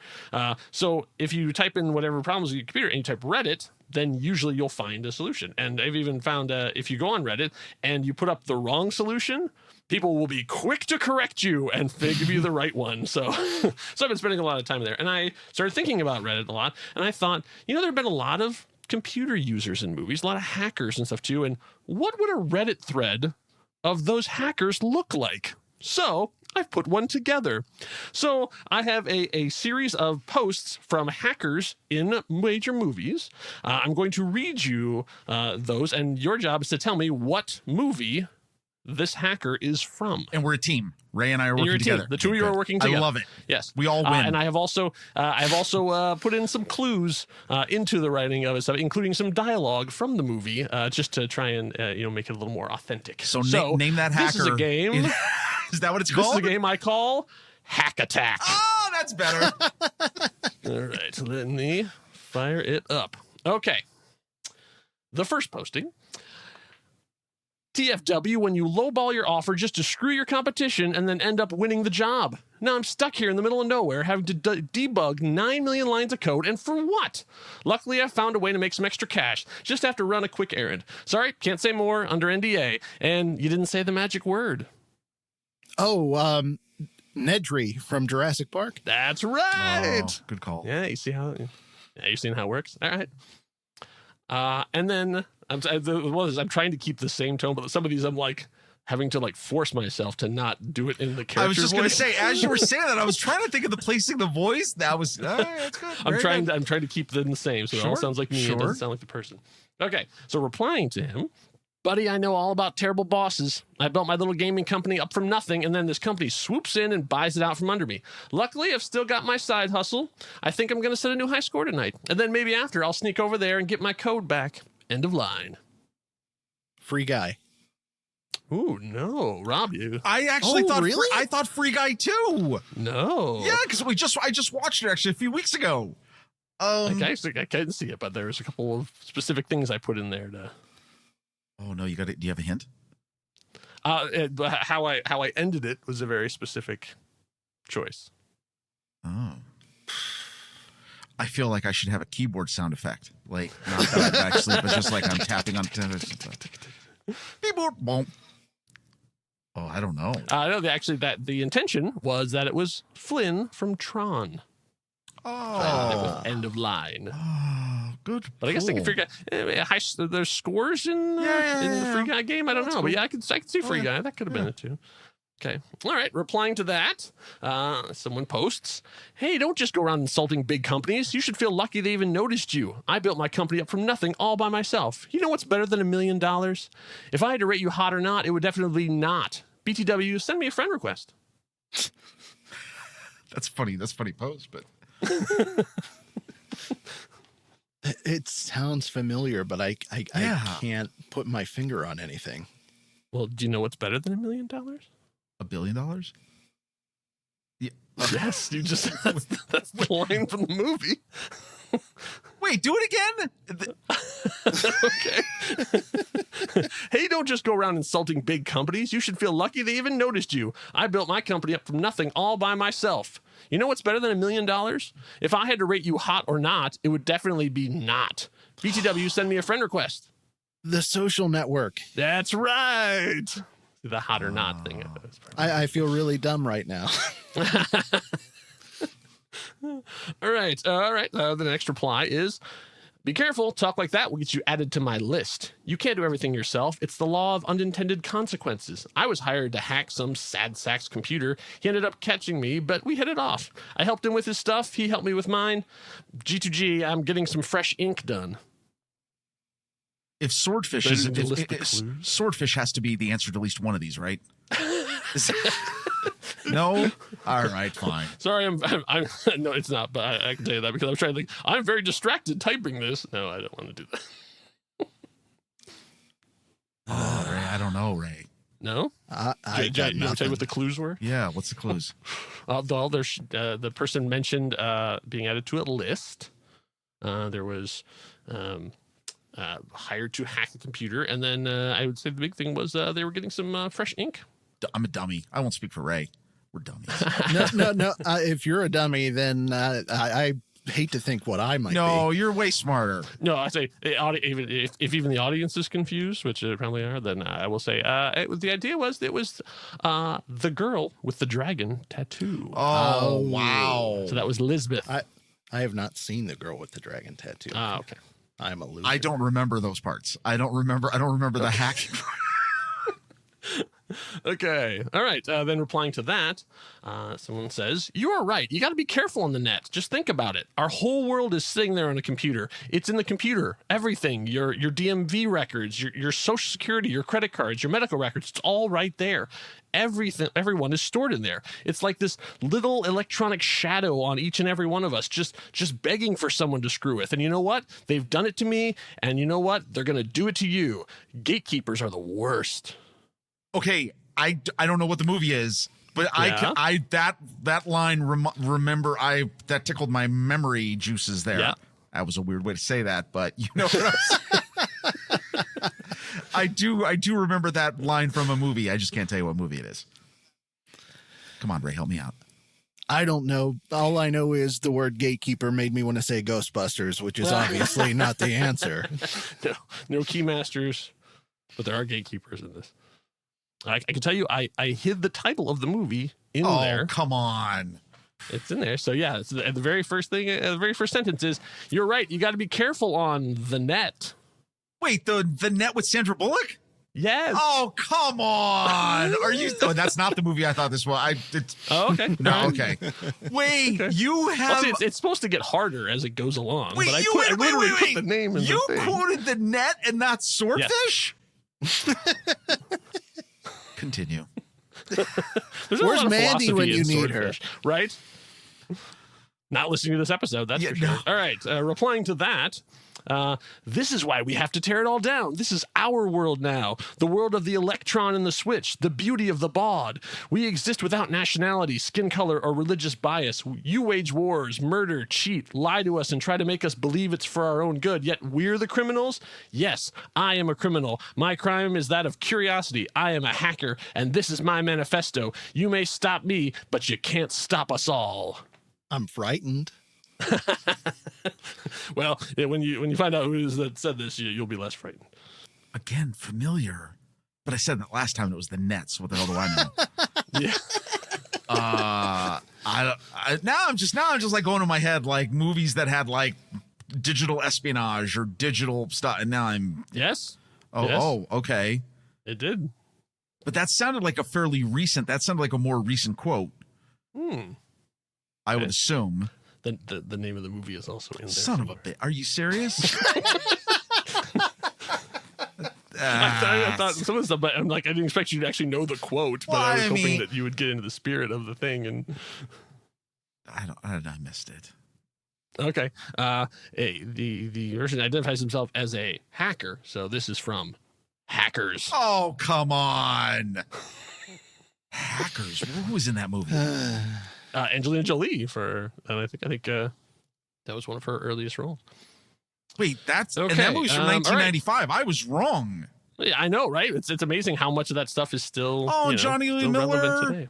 So if you type in whatever problems with your computer and you type Reddit, then usually you'll find a solution. And I've even found if you go on Reddit and you put up the wrong solution, people will be quick to correct you and give you the right one. So, so I've been spending a lot of time there. And I started thinking about Reddit a lot. And I thought, there have been a lot of computer users in movies, a lot of hackers and stuff too. And what would a Reddit thread of those hackers look like? So I've put one together. So I have a series of posts from hackers in major movies. I'm going to read you those, and your job is to tell me what movie this hacker is from. And we're a team. Ray and I are working together. The two of you are working together. I love it. Yes, we all win. And I have also, put in some clues into the writing of it, so including some dialogue from the movie, just to try and make it a little more authentic. So name that hacker. This is a game. Is that what it's called? This is a game I call Hack Attack. Oh, that's better. All right, let me fire it up. Okay. The first posting. TFW when you lowball your offer just to screw your competition and then end up winning the job. Now I'm stuck here in the middle of nowhere having to debug 9 million lines of code, and for what? Luckily I found a way to make some extra cash. Just have to run a quick errand. Sorry, can't say more, under NDA. And you didn't say the magic word. Oh, Nedry from Jurassic Park. That's right. Oh, good call. Yeah, you see how? Yeah, you've seen how it works. All right. And then I'm trying to keep the same tone, but some of these I'm like having to force myself to not do it in the character. I was just going to voice. say, as you were saying that, I was trying to think of the placing the voice. That was that's good. I'm trying to keep them the same, so it all sounds like me. It doesn't sound like the person. Okay, so replying to him. Buddy, I know all about terrible bosses. I built my little gaming company up from nothing, and then this company swoops in and buys it out from under me. Luckily, I've still got my side hustle. I think I'm going to set a new high score tonight. And then maybe after, I'll sneak over there and get my code back. End of line. Free Guy. Ooh, no. Rob, you. I actually thought really? I thought Free Guy too. No. Yeah, because I just watched it actually a few weeks ago. I couldn't see it, but there's a couple of specific things I put in there to... Oh no, you got it. Do you have a hint? How I ended it was a very specific choice. Oh. I feel like I should have a keyboard sound effect. Like, not that I'm back asleep, but just like I'm tapping on keyboard. Boom. Oh, I don't know. No, actually, the intention was that it was Flynn from Tron. Oh. It was end of line. Oh, good. But I guess they can figure out there's scores in the Free Guy game. I don't know, cool. But yeah, I could see Free Guy. That could have been it too. Okay. All right. Replying to that, someone posts, "Hey, don't just go around insulting big companies. You should feel lucky they even noticed you. I built my company up from nothing all by myself. You know what's better than $1 million? If I had to rate you hot or not, it would definitely be not. BTW, send me a friend request." That's funny. That's funny post, but. It sounds familiar, but I can't put my finger on anything. Well, do you know what's better than $1 million? $1 billion? Yeah. Yes, you just that's the line from the movie. Wait, do it again? Okay. "Hey, don't just go around insulting big companies. You should feel lucky they even noticed you. I built my company up from nothing all by myself. You know what's better than $1 million? If I had to rate you hot or not, it would definitely be not. BTW, send me a friend request." The Social Network. That's right. The hot or not thing. I feel really dumb right now. All right. The next reply is, "Be careful. Talk like that will get you added to my list. You can't do everything yourself. It's the law of unintended consequences. I was hired to hack some sad sack's computer. He ended up catching me, but we hit it off. I helped him with his stuff. He helped me with mine. G2G, I'm getting some fresh ink done." If Swordfish Swordfish has to be the answer to at least one of these, right? No? All right, fine. Sorry, I'm no, it's not, but I can tell you that because I was trying to think, I'm very distracted typing this. No, I don't want to do that. Ray, I don't know, Ray. No? I you got want to tell nothing. you what the clues were? Yeah, what's the clues? Well, there's the person mentioned being added to a list. There was hired to hack a computer, and then I would say the big thing was they were getting some fresh ink. I'm a dummy. I won't speak for Ray. We're dummies. No. If you're a dummy, then I hate to think what I might No, be. you're way smarter. No, I say if even the audience is confused, which they probably are, then I will say the idea was it was the girl with the dragon tattoo. Oh, wow. So that was Lisbeth. I have not seen the girl with the dragon tattoo. Okay. I'm a loser. I don't remember those parts. I don't remember the hacking part. Okay. All right. Then replying to that, someone says, "You are right. You got to be careful on the net. Just think about it. Our whole world is sitting there on a computer. It's in the computer. Everything, your DMV records, your social security, your credit cards, your medical records, it's all right there. Everyone is stored in there. It's like this little electronic shadow on each and every one of us, just begging for someone to screw with. And you know what? They've done it to me. And you know what? They're going to do it to you. Gatekeepers are the worst." Okay, I don't know what the movie is, but Yeah. that line remember that tickled my memory juices there. Yeah. That was a weird way to say that, but you know what I do remember that line from a movie. I just can't tell you what movie it is. Come on, Ray, help me out. I don't know. All I know is the word gatekeeper made me want to say Ghostbusters, which is obviously not the answer. No keymasters, but there are gatekeepers in this. I can tell you, I hid the title of the movie in there. Oh, come on. It's in there. So yeah, it's the very first thing. The very first sentence is, "You're right. You got to be careful on the net." Wait, the net with Sandra Bullock? Yes. Oh, come on. Are you? Oh, that's not the movie I thought this was. Oh, okay. No, okay. Wait, Okay. you have. Well, see, it's supposed to get harder as it goes along. Wait, but I wait, literally put the name in You the thing. quoted the net and not swordfish? Continue. There's a Where's lot of Mandy philosophy when you in need her? Swordfish, right? Not listening to this episode, that's for sure. No. All right, replying to that, this is why we have to tear it all down. This is our world now, the world of the electron and the switch, the beauty of the baud. We exist without nationality, skin color, or religious bias. You wage wars, murder, cheat, lie to us, and try to make us believe it's for our own good, yet we're the criminals? Yes, I am a criminal. My crime is that of curiosity. I am a hacker, and this is my manifesto. You may stop me, but you can't stop us all. I'm frightened. Well, when you find out who it is that said this, you'll be less frightened. Again, familiar. But I said that last time it was the Nets. What the hell do I know? Yeah. Now I'm just like going to my head like movies that had like digital espionage or digital stuff, and now I'm Yes. Okay. It did. But that sounded like a fairly recent. That sounded like a more recent quote. I would assume. The name of the movie is also in there. Son of a bitch. Are you serious? I thought some of the stuff, but I'm like, I didn't expect you to actually know the quote, but I was hoping that you would get into the spirit of the thing. And I missed it. Okay. The version identifies himself as a hacker, so this is from Hackers. Oh, come on. Hackers. Who was in that movie? Angelina Jolie I think that was one of her earliest roles. Wait, that's okay. And that movie's from 1995. Right. I was wrong. Yeah, I know, right? It's amazing how much of that stuff is still Johnny Lee still relevant Miller, today.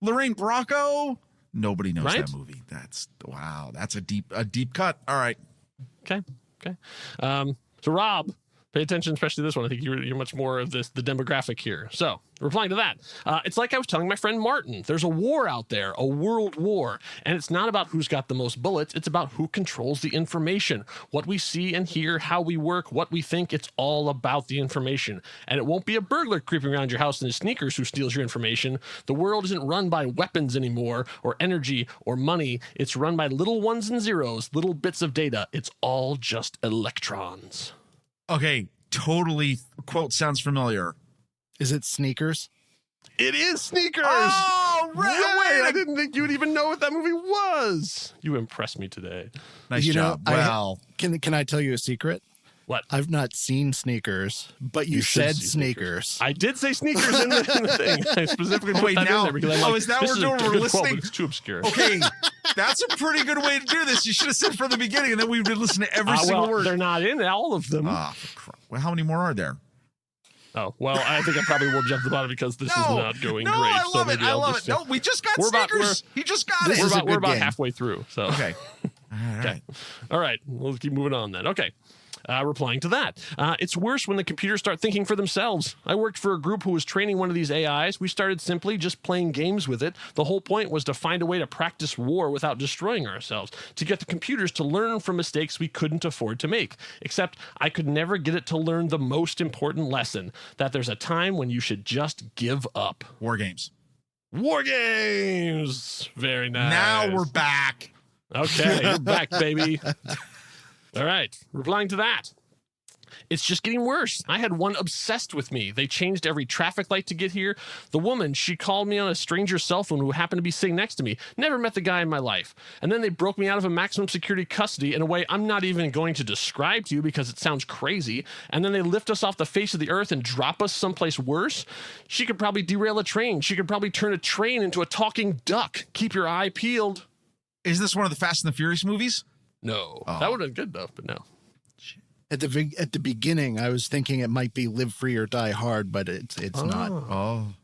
Lorraine Bracco. Nobody knows Right? that movie. That's wow. That's a deep cut. All right. Okay. So Rob, pay attention, especially this one. I think you're much more of the demographic here. So replying to that, it's like I was telling my friend Martin. There's a war out there, a world war, and it's not about who's got the most bullets. It's about who controls the information, what we see and hear, how we work, what we think. It's all about the information, and it won't be a burglar creeping around your house in his sneakers who steals your information. The world isn't run by weapons anymore, or energy, or money. It's run by little ones and zeros, little bits of data. It's all just electrons. Okay. Totally. Quote sounds familiar. Is it Sneakers? It is Sneakers. Oh, right. I didn't think you would even know what that movie was. You impressed me today. Nice job. Well, can I tell you a secret? What? I've not seen Sneakers, but you said Sneakers. I did say Sneakers in the thing. I specifically put that in there because I'm like, is that this we're is a doing? good We're quote, listening. but it's too obscure. Okay, that's a pretty good way to do this. You should have said from the beginning, and then we would listen to every single word. They're not in all of them. Well, how many more are there? Oh, well, I think I probably will jump the bottom because this is not going great. I love so it. maybe I I'll love just, it. No, we just got we're Sneakers. He just got it. We're about halfway through. So Okay. Okay. All right. We'll keep moving on then. Okay. Replying to that. It's worse when the computers start thinking for themselves. I worked for a group who was training one of these AIs. We started simply just playing games with it. The whole point was to find a way to practice war without destroying ourselves, to get the computers to learn from mistakes we couldn't afford to make. Except I could never get it to learn the most important lesson, that there's a time when you should just give up. War games. War games. Very nice. Now we're back. Okay, you're back, baby. All right, replying to that. It's just getting worse. I had one obsessed with me. They changed every traffic light to get here. The woman, she called me on a stranger's cell phone who happened to be sitting next to me. Never met the guy in my life. And then they broke me out of a maximum security custody in a way I'm not even going to describe to you because it sounds crazy. And then they lift us off the face of the earth and drop us someplace worse. She could probably derail a train. She could probably turn a train into a talking duck. Keep your eye peeled. Is this one of the Fast and the Furious movies? No. Oh. That would have been good, though, but no. At the beginning, I was thinking it might be Live Free or Die Hard, but it's not. Oh.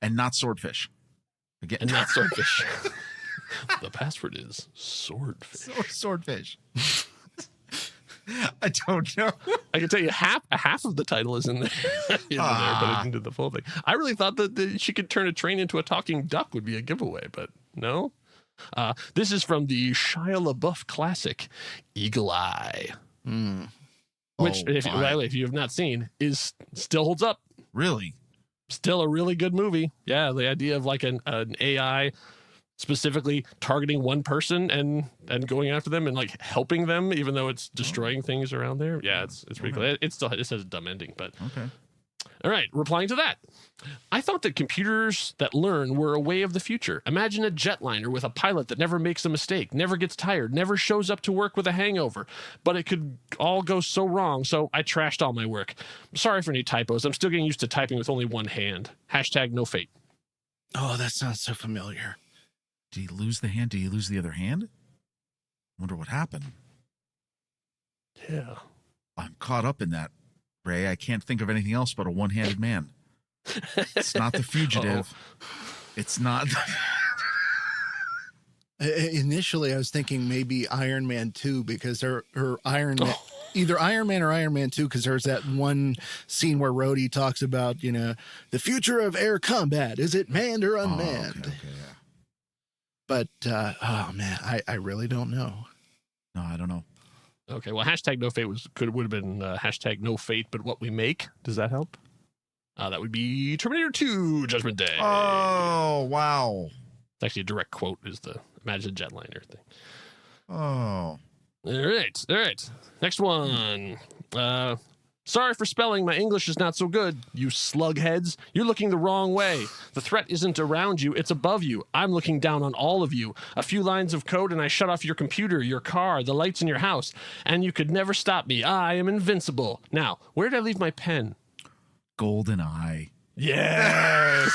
And not Swordfish. Again. And not Swordfish. The password is Swordfish. Swordfish. I don't know. I can tell you half of the title is in there, but I didn't do the full thing. I really thought that she could turn a train into a talking duck would be a giveaway, but no. This is from the Shia LaBeouf classic, Eagle Eye. Which, if you have not seen, is still holds up. Really? Still a really good movie. Yeah, the idea of like an AI specifically targeting one person and going after them and like helping them, even though it's destroying things around there. Yeah, it's pretty cool. It has a dumb ending, but okay. All right, replying to that. I thought that computers that learn were a way of the future. Imagine a jetliner with a pilot that never makes a mistake, never gets tired, never shows up to work with a hangover. But it could all go so wrong, so I trashed all my work. Sorry for any typos. I'm still getting used to typing with only one hand. # no fate. Oh, that sounds so familiar. Did he lose the hand? Did he lose the other hand? Wonder what happened. Yeah. I'm caught up in that, Ray. I can't think of anything else but a one-handed man. It's not The Fugitive. It's not. Initially, I was thinking maybe Iron Man 2 because her Iron Man, either Iron Man or Iron Man 2, because there's that one scene where Rhodey talks about, the future of air combat. Is it manned or unmanned? Okay, yeah. But, oh man, I really don't know. No, I don't know. Okay, well, # no fate would have been # no fate, but what we make. Does that help? That would be Terminator 2 Judgment Day. Oh, wow. It's actually a direct quote is the Imagine Jetliner thing. Oh. All right. Next one. Sorry for spelling. My English is not so good. You slugheads. You're looking the wrong way. The threat isn't around you. It's above you. I'm looking down on all of you. A few lines of code and I shut off your computer, your car, the lights in your house. And you could never stop me. I am invincible. Now, where did I leave my pen? Golden Eye. Yes.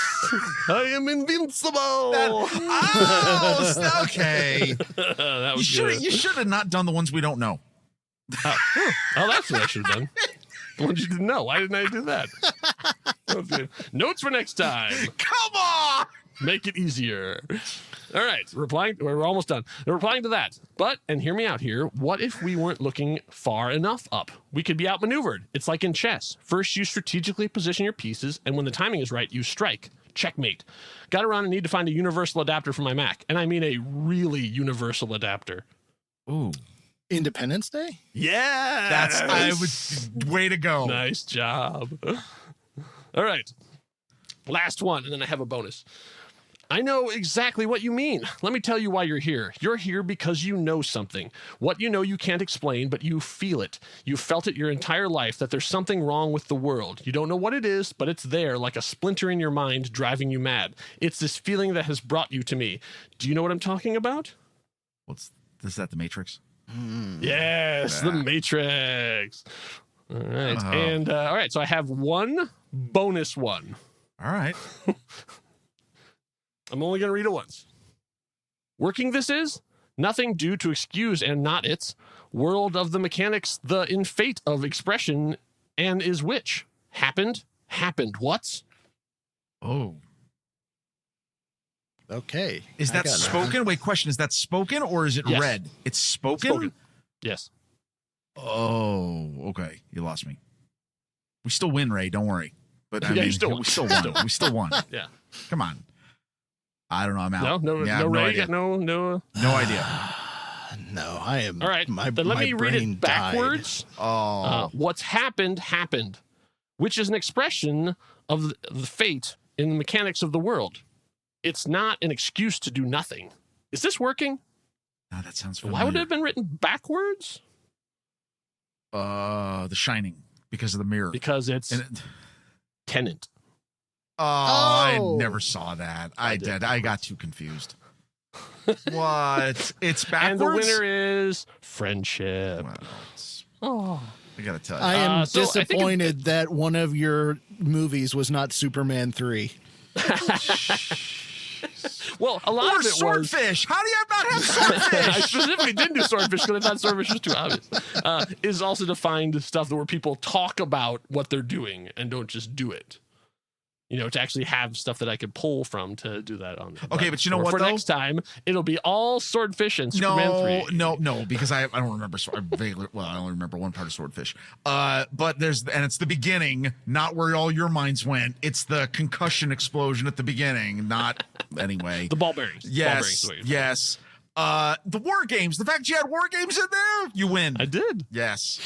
I am invincible. Okay. That was good. You should have not done the ones we don't know. Oh, that's what I should have done. The ones you didn't know. Why didn't I do that? Okay. Notes for next time. Come on. Make it easier. All right. We're almost done. Replying to that. But, and hear me out here, what if we weren't looking far enough up? We could be outmaneuvered. It's like in chess. First, you strategically position your pieces, and when the timing is right, you strike. Checkmate. Got around and need to find a universal adapter for my Mac. And I mean a really universal adapter. Ooh. Independence Day? Yeah. Way to go. Nice job. All right. Last one, and then I have a bonus. I know exactly what you mean. Let me tell you why you're here. You're here because you know something. What you know you can't explain, but you feel it. You've felt it your entire life that there's something wrong with the world. You don't know what it is, but it's there like a splinter in your mind driving you mad. It's this feeling that has brought you to me. Do you know what I'm talking about? Is that The Matrix? Yes, The Matrix. All right. And all right, so I have one bonus one. All right. I'm only going to read it once. Working this is nothing due to excuse and not its world of the mechanics, the in fate of expression and is which happened what's. Oh. Okay. Is that spoken? Wait, question. Is that spoken or is it read? It's spoken? Yes. Oh, okay. You lost me. We still win, Ray. Don't worry. But I mean, we still won. We still won. Yeah. Come on. I don't know. I'm out. No, Ray. No idea. No, I am. All right. Then let me read it backwards. What's happened, which is an expression of the fate in the mechanics of the world. It's not an excuse to do nothing. Is this working? No, that sounds familiar. Why would it have been written backwards? The Shining, because of the mirror. Because it's Tenet. I never saw that. I did. I got too confused. What? It's backwards? And the winner is friendship. Well, I gotta tell you. I am disappointed that one of your movies was not Superman 3. Well, a lot of it Swordfish. How do you not have Swordfish? I specifically didn't do Swordfish because I thought Swordfish was too obvious. Is also to find stuff where people talk about what they're doing and don't just do it. You know, to actually have stuff that I could pull from to do that on. Okay, but you know what, for though? next time, it'll be all Swordfish and Superman 3. No, because I don't remember. I only remember one part of Swordfish. But it's the beginning, not where all your minds went. It's the concussion explosion at the beginning, not anyway. The ball bearings. Yes, yes. The War Games. The fact you had War Games in there, you win. I did. Yes.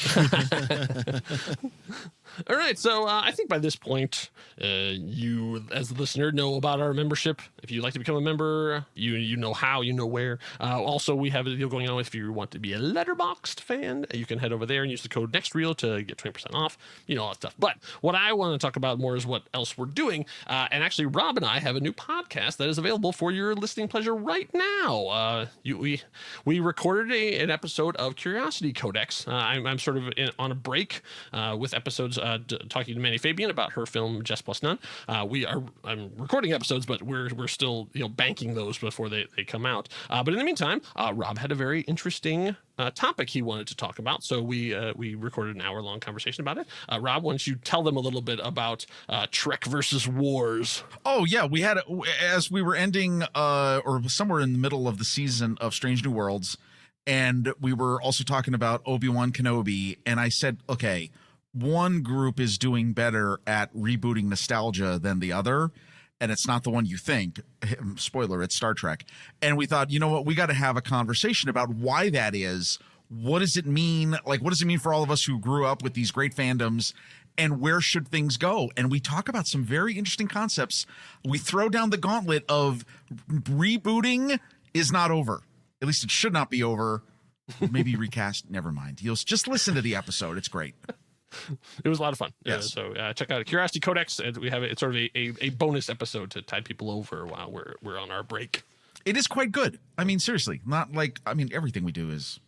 All right, so I think by this point, you, as the listener, know about our membership. If you'd like to become a member, you know how, you know where. Also, we have a deal going on if you want to be a Letterboxd fan. You can head over there and use the code NEXTREEL to get 20% off, all that stuff. But what I want to talk about more is what else we're doing. And actually, Rob and I have a new podcast that is available for your listening pleasure right now. We recorded an episode of Curiosity Codex. I'm sort of on a break with episodes talking to Manny Fabian about her film Jess Plus None. I'm recording episodes, but we're still banking those before they come out. But in the meantime, Rob had a very interesting topic he wanted to talk about, so we recorded an hour-long conversation about it. Rob, why don't you tell them a little bit about Trek versus Wars? Oh yeah, we had as we were ending or somewhere in the middle of the season of Strange New Worlds, and we were also talking about Obi-Wan Kenobi, and I said, okay, one group is doing better at rebooting nostalgia than the other, and it's not the one you think. Spoiler, it's Star Trek. And we thought, you know what, we got to have a conversation about why that is. What does it mean? Like, what does it mean for all of us who grew up with these great fandoms, and where should things go? And we talk about some very interesting concepts. We throw down the gauntlet of rebooting is not over. At least it should not be over. Maybe recast. Never mind. You'll just listen to the episode. It's great. It was a lot of fun. Yes. So check out Curiosity Codex. We have it's sort of a bonus episode to tide people over while we're on our break. It is quite good. I mean, seriously, not like, everything we do is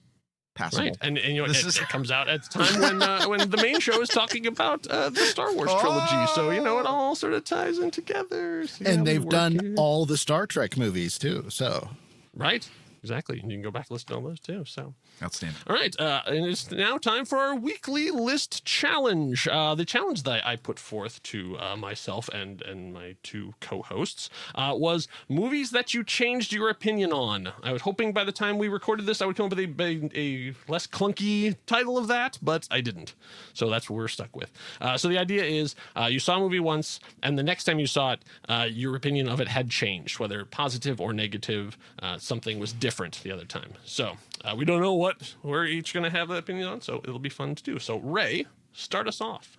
passable. Right. And it comes out at the time when the main show is talking about the Star Wars trilogy. So, it all sort of ties in together. And they've done all the Star Trek movies too. So. Right. Exactly. And you can go back and listen to all those too. So outstanding. All right. And it's now time for our weekly list challenge. The challenge that I put forth to myself and my two co-hosts was movies that you changed your opinion on. I was hoping by the time we recorded this, I would come up with a less clunky title of that, but I didn't. So that's what we're stuck with. So the idea is you saw a movie once, and the next time you saw it, your opinion of it had changed, whether positive or negative. Something was different the other time. So we don't know what we're each going to have an opinion on, so it'll be fun to do. So Ray, start us off.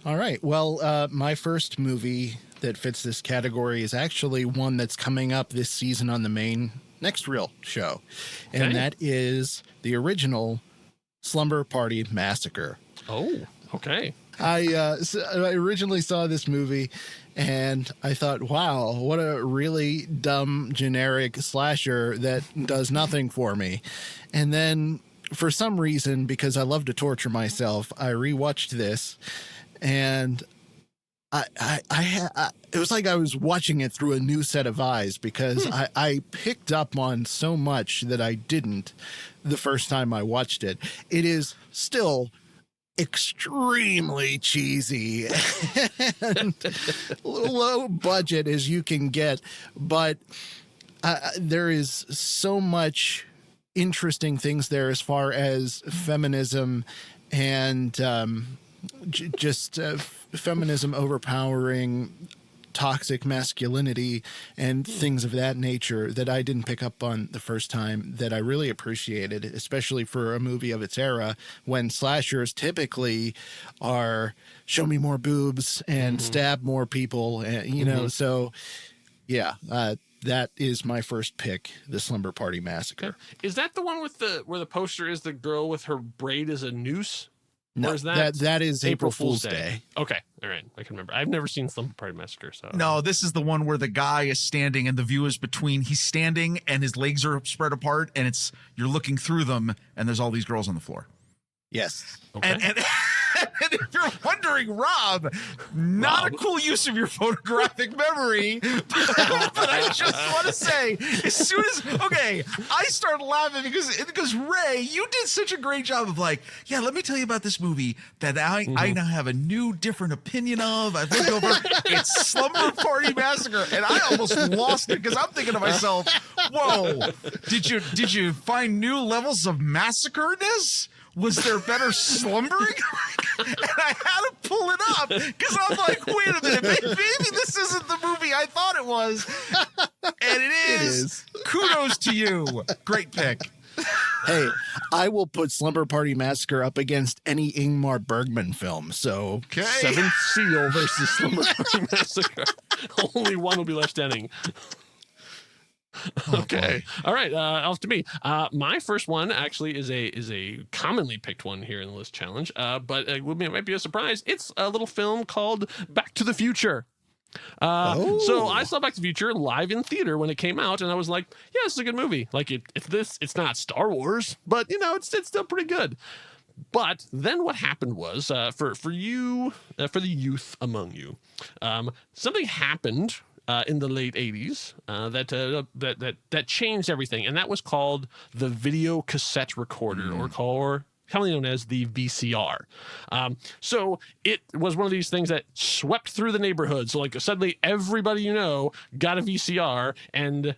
All right. Well, my first movie that fits this category is actually one that's coming up this season on the main Next Reel show. And that is the original Slumber Party Massacre. Oh, okay. I originally saw this movie and I thought, wow, what a really dumb generic slasher that does nothing for me. And then for some reason, because I love to torture myself, I rewatched this and it was like I was watching it through a new set of eyes because I picked up on so much that I didn't the first time I watched it. It is still extremely cheesy and low budget as you can get, but there is so much interesting things there as far as feminism and feminism overpowering toxic masculinity and things of that nature that I didn't pick up on the first time that I really appreciated, especially for a movie of its era when slashers typically are show me more boobs and stab more people, and, you know, so yeah, that is my first pick, The Slumber Party Massacre. Is that the one with where the poster is the girl with her braid as a noose? No, or is that is April Fool's Day. Okay, all right, I can remember. I've never seen Slumber Party Massacre, so No, this is the one where the guy is standing and the view is between. He's standing and his legs are spread apart, and you're looking through them, and there's all these girls on the floor. Yes. Okay. And if you're wondering, Rob, not a cool use of your photographic memory, but I just want to say, as soon as, I started laughing because Ray, you did such a great job of like, yeah, let me tell you about this movie that I now have a new, different opinion of. I've looked over, it's Slumber Party Massacre, and I almost lost it because I'm thinking to myself, whoa, did you find new levels of massacreness? Was there better slumbering? And I had to pull it up because I'm like, wait a minute, maybe this isn't the movie I thought it was. And it is. Kudos to you. Great pick. Hey, I will put Slumber Party Massacre up against any Ingmar Bergman film. So, Seventh Seal versus Slumber Party Massacre. Only one will be left standing. Okay. All right. Off to me. My first one actually is a commonly picked one here in the list challenge. But it might be a surprise. It's a little film called Back to the Future. So I saw Back to the Future live in theater when it came out, and I was like, yeah, this is a good movie. Like it's not Star Wars, but you know, it's still pretty good. But then what happened was, for the youth among you, something happened in the late 80s that changed everything, and that was called the video cassette recorder, or commonly known as the VCR. So it was one of these things that swept through the neighborhood. So like suddenly everybody you know got a VCR, and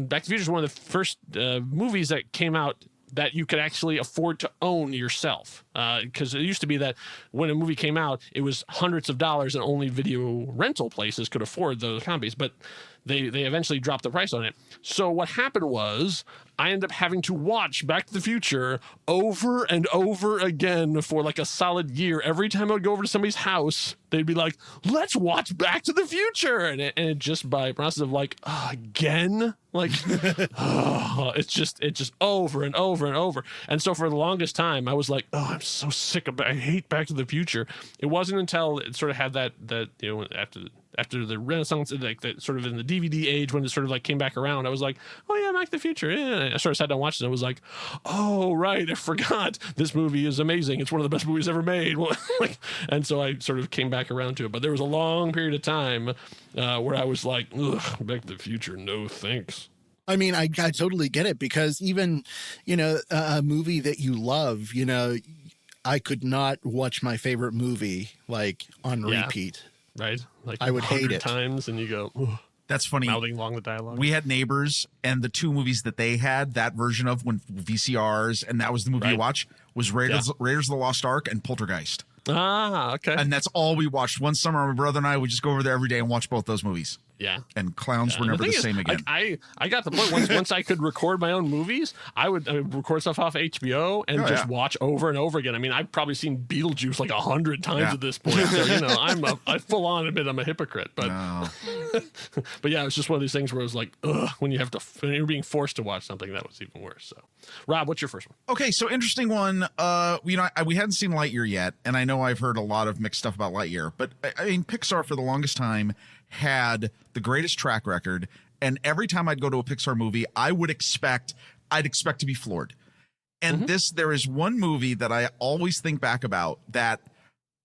Back to the Future is one of the first movies that came out that you could actually afford to own yourself. Because it used to be that when a movie came out, it was hundreds of dollars and only video rental places could afford those copies. But they eventually dropped the price on it. So what happened was I ended up having to watch Back to the Future over and over again for like a solid year. Every time I would go over to somebody's house, they'd be like, let's watch Back to the Future. And it just by process of like, again? Like, it's just over and over and over. And so for the longest time, I was like, I'm so sick of I hate Back to the Future. It wasn't until it sort of had that you know, after the Renaissance, like that sort of in the DVD age when it sort of like came back around, I was like, oh yeah, Back to the Future. Yeah. I sort of sat down and watched it. And I was like, oh right, I forgot this movie is amazing. It's one of the best movies ever made. And so I sort of came back around to it. But there was a long period of time where I was like, ugh, Back to the Future, no thanks. I mean, I totally get it, because even, you know, a movie that you love, you know, I could not watch my favorite movie like on repeat. Right? Like I would hate it times, and you go, ugh. That's funny. Mouthing along the dialogue. We had neighbors, and the two movies that they had, that version of when VCRs, and that was the movie you watch, was Raiders of the Lost Ark and Poltergeist. Ah, okay. And that's all we watched. One summer, my brother and I would just go over there every day and watch both those movies. Yeah. And clowns were never the same again. I got the point once I could record my own movies, I would record stuff off HBO and just watch over and over again. I mean, I've probably seen Beetlejuice like 100 times at this point. So, you know, I full on admit I'm a hypocrite. But but yeah, it's just one of these things where it was like, ugh, when you're being forced to watch something, that was even worse. So, Rob, what's your first one? Okay, so interesting one. You know, we hadn't seen Lightyear yet, and I know I've heard a lot of mixed stuff about Lightyear, but I mean, Pixar for the longest time had the greatest track record, and every time I'd go to a Pixar movie, I'd expect to be floored. And there is one movie that I always think back about that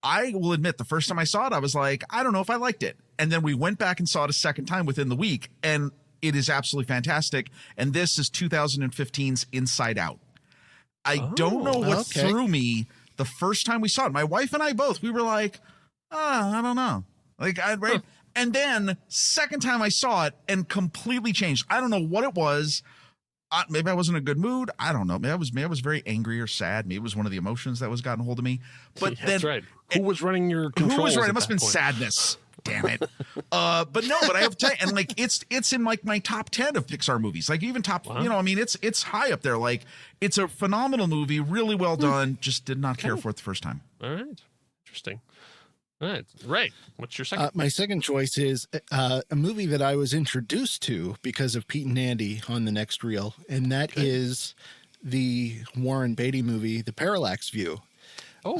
I will admit the first time I saw it, I was like, I don't know if I liked it. And then we went back and saw it a second time within the week, and it is absolutely fantastic. And this is 2015's Inside Out. I don't know what threw me the first time we saw it. My wife and I both, we were like, I don't know. Like, And then second time I saw it and completely changed. I don't know what it was. Maybe I was in a good mood. I don't know. Maybe I was very angry or sad. Maybe it was one of the emotions that was gotten hold of me. But yeah, that's right. Who was running your controls? Who was running? It must at have been that point? sadness. Damn it. But I have to tell you, and like it's in like my top 10 of Pixar movies. Like even top, Wow. you know, I mean, it's high up there. Like it's a phenomenal movie, really well done. Just did not care for it the first time. All right. Interesting. All right. Ray, what's your second? My second choice is a movie that I was introduced to because of Pete and Andy on the next reel, and that is the Warren Beatty movie, The Parallax View. Oh,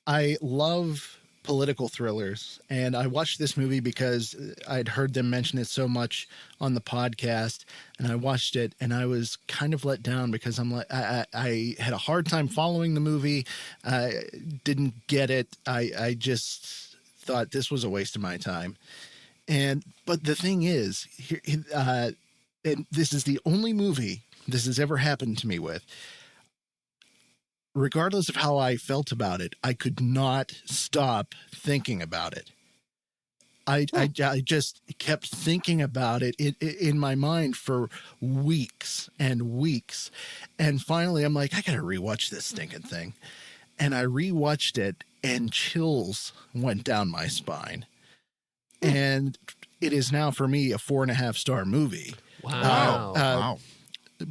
I love political thrillers, and I watched this movie because I'd heard them mention it so much on the podcast, and I watched it and I was kind of let down because I'm like, I had a hard time following the movie. I didn't get it. I just thought this was a waste of my time. But the thing is, and this is the only movie this has ever happened to me with. Regardless of how I felt about it, I could not stop thinking about it. I just kept thinking about it in my mind for weeks and weeks. And finally, I'm like, I got to rewatch this stinking thing. And I rewatched it and chills went down my spine. And it is now for me a 4.5-star movie. Wow. Wow.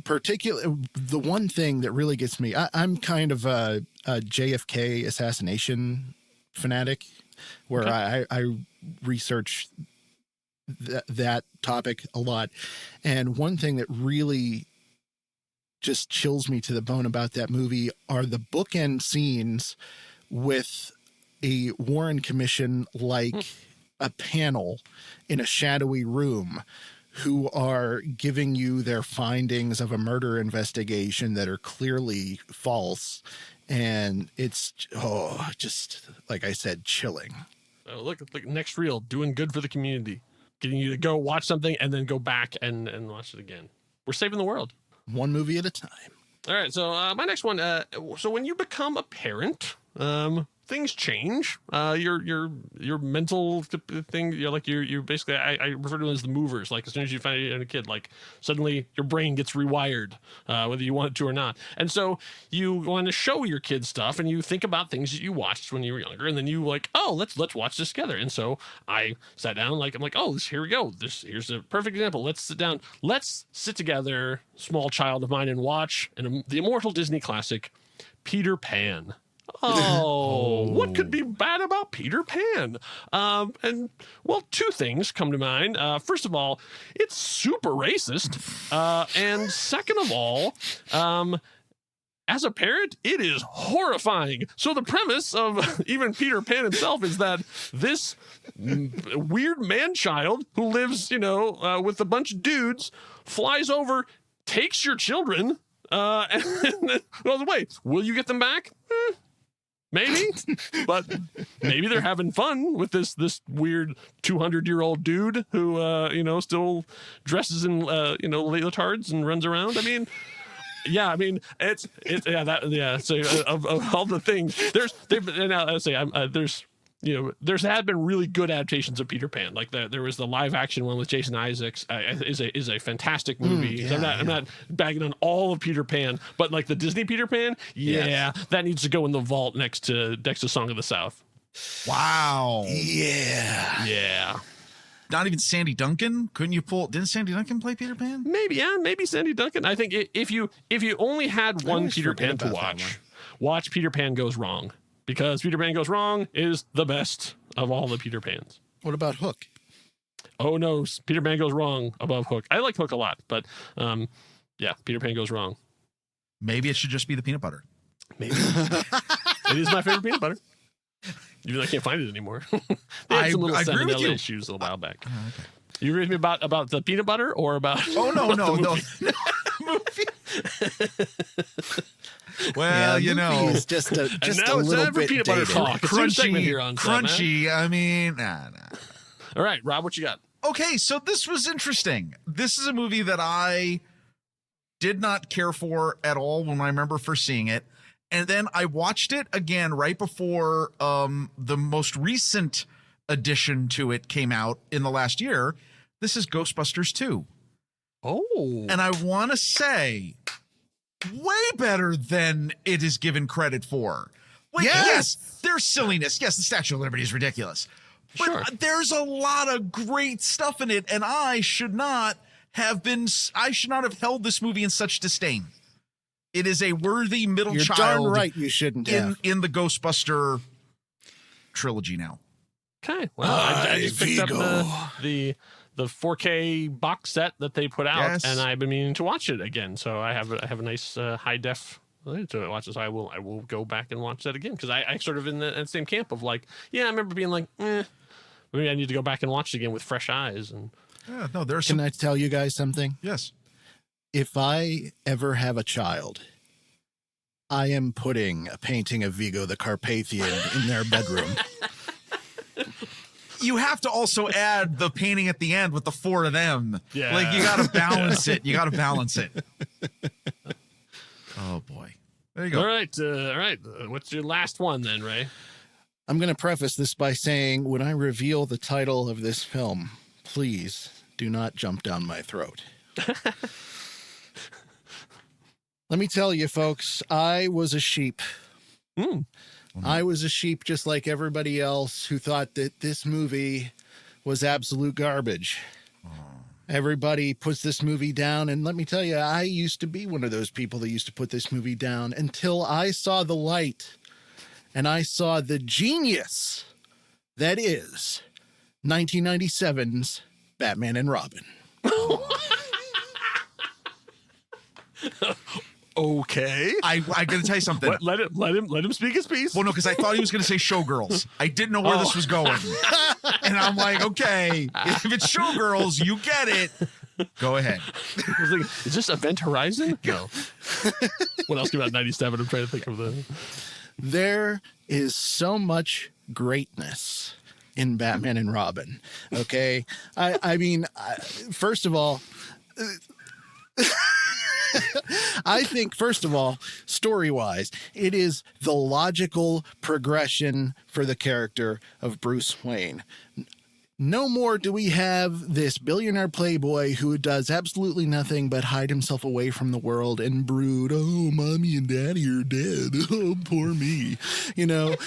Particularly, the one thing that really gets me, I'm kind of a JFK assassination fanatic, where I research that topic a lot. And one thing that really just chills me to the bone about that movie are the bookend scenes with a Warren Commission like a panel in a shadowy room who are giving you their findings of a murder investigation that are clearly false. And it's, just like I said, chilling. Oh, look, next reel, doing good for the community, getting you to go watch something and then go back and watch it again. We're saving the world. One movie at a time. All right. So my next one. So when you become a parent, things change. Your mental thing. You're basically. I refer to them as the movers. Like as soon as you find a kid, like suddenly your brain gets rewired, whether you want it to or not. And so you want to show your kids stuff, and you think about things that you watched when you were younger, and then you like, oh, let's watch this together. And so I sat down. I'm like, oh, here we go. Here's a perfect example. Let's sit down. Let's sit together, small child of mine, and watch the immortal Disney classic, Peter Pan. Oh, what could be bad about Peter Pan? And well, two things come to mind. First of all, it's super racist. And second of all, as a parent, it is horrifying. So the premise of even Peter Pan himself is that this weird man-child who lives, with a bunch of dudes, flies over, takes your children, and then goes away. Will you get them back? Maybe, but maybe they're having fun with this weird 200-year-old dude who still dresses in leotards and runs around. I mean, So of all the things, there had been really good adaptations of Peter Pan. Like there was the live action one with Jason Isaacs is a fantastic movie. I'm not bagging on all of Peter Pan, but like the Disney Peter Pan, that needs to go in the vault next to Song of the South. Wow. Yeah. Not even Sandy Duncan? Didn't Sandy Duncan play Peter Pan? Maybe Sandy Duncan. I think if you only had one Peter Pan to watch Peter Pan Goes Wrong. Because Peter Pan Goes Wrong is the best of all the Peter Pans. What about Hook? Oh no, Peter Pan Goes Wrong above Hook. I like Hook a lot, but Peter Pan Goes Wrong. Maybe it should just be the peanut butter. Maybe. It is my favorite peanut butter. Even though I can't find it anymore. They had some little salmonella issues a while back. Oh, okay. You agree with me about the peanut butter or about? Oh no. Well, it's just a little bit peanut butter dated. talk. Crunchy. I mean, nah. All right, Rob, what you got? Okay, so this was interesting. This is a movie that I did not care for at all when I remember first seeing it. And then I watched it again right before the most recent addition to it came out in the last year. This is Ghostbusters 2. Oh. And I want to say, way better than it is given credit for. Like, yes, there's silliness. Yes, the Statue of Liberty is ridiculous. But there's a lot of great stuff in it, and I should not have held this movie in such disdain. It is a worthy middle You're child. darn right you shouldn't have. In the Ghostbuster trilogy now. Okay. Well, I just picked up the 4K box set that they put out, and I've been meaning to watch it again. So I have a nice high def to watch this. I will go back and watch that again, because I sort of in the same camp of like, I remember being like, maybe I need to go back and watch it again with fresh eyes. And Can I tell you guys something? Yes. If I ever have a child, I am putting a painting of Vigo the Carpathian in their bedroom. You have to also add the painting at the end with the four of them. Yeah. Like, you got to balance it. You got to balance it. Oh, boy. There you go. All right. What's your last one then, Ray? I'm going to preface this by saying, when I reveal the title of this film, please do not jump down my throat. Let me tell you, folks, I was a sheep. I was a sheep just like everybody else who thought that this movie was absolute garbage. Everybody puts this movie down, and let me tell you, I used to be one of those people that used to put this movie down until I saw the light and I saw the genius that is 1997's Batman and Robin. Okay. I got to tell you something. Let him speak his piece. Well, no, because I thought he was going to say Showgirls. I didn't know where this was going. And I'm like, okay, if it's Showgirls, you get it. Go ahead. I was like, is this Event Horizon? No. What else came out in 97? I'm trying to think of the... There is so much greatness in Batman and Robin. Okay. I mean, first of all, I think, first of all, story-wise, it is the logical progression for the character of Bruce Wayne. No more do we have this billionaire playboy who does absolutely nothing but hide himself away from the world and brood, oh, mommy and daddy are dead. Oh, poor me. No.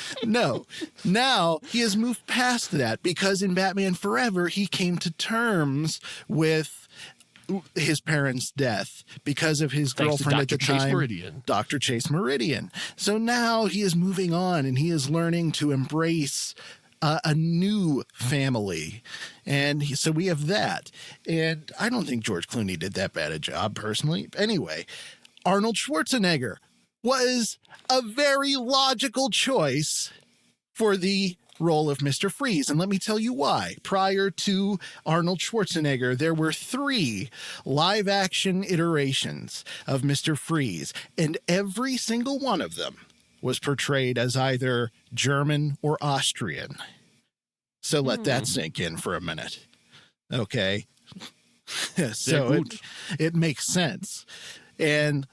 Now he has moved past that, because in Batman Forever, he came to terms with his parents' death because of his girlfriend at the time, Dr. Chase Meridian. So now he is moving on, and he is learning to embrace a new family. And so we have that. And I don't think George Clooney did that bad a job, personally. Anyway, Arnold Schwarzenegger was a very logical choice for the role of Mr. Freeze. And let me tell you why. Prior to Arnold Schwarzenegger, there were 3 live-action iterations of Mr. Freeze, and every single one of them was portrayed as either German or Austrian. So let that sink in for a minute. Okay. So it makes sense. And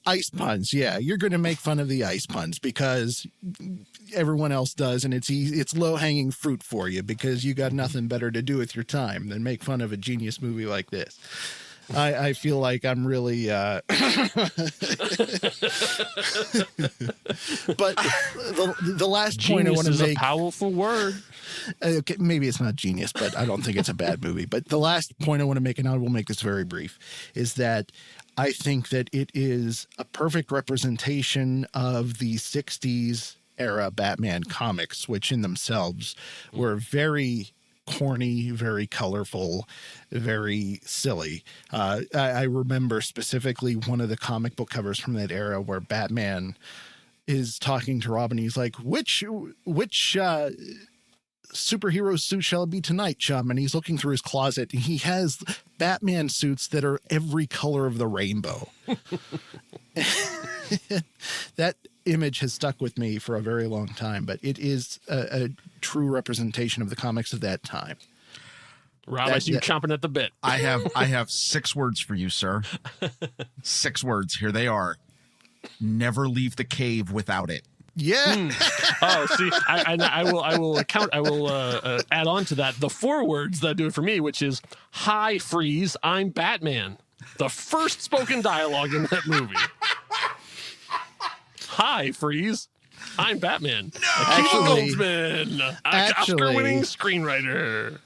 ice puns. Yeah, you're going to make fun of the ice puns because everyone else does, and it's low-hanging fruit for you because you got nothing better to do with your time than make fun of a genius movie like this. I feel like I'm really but the last point I want to make is a powerful word. Okay, maybe it's not genius, but I don't think it's a bad movie. But the last point I want to make, and I will make this very brief, is that I think that it is a perfect representation of the 60s era Batman comics, which in themselves were very corny, very colorful, very silly. I remember specifically one of the comic book covers from that era where Batman is talking to Robin. He's like, which superhero suit shall it be tonight, chum? And he's looking through his closet, and he has Batman suits that are every color of the rainbow. That image has stuck with me for a very long time, but it is a true representation of the comics of that time. Rob, I see you chomping at the bit. I have 6 words for you, sir. 6 words. Here they are. Never leave the cave without it. Yeah. Oh, see, I will add on to that the 4 words that do it for me, which is "Hi, Freeze, I'm Batman." The first spoken dialogue in that movie. Hi, Freeze, I'm Batman. Actually, Goldsman, Oscar-winning screenwriter.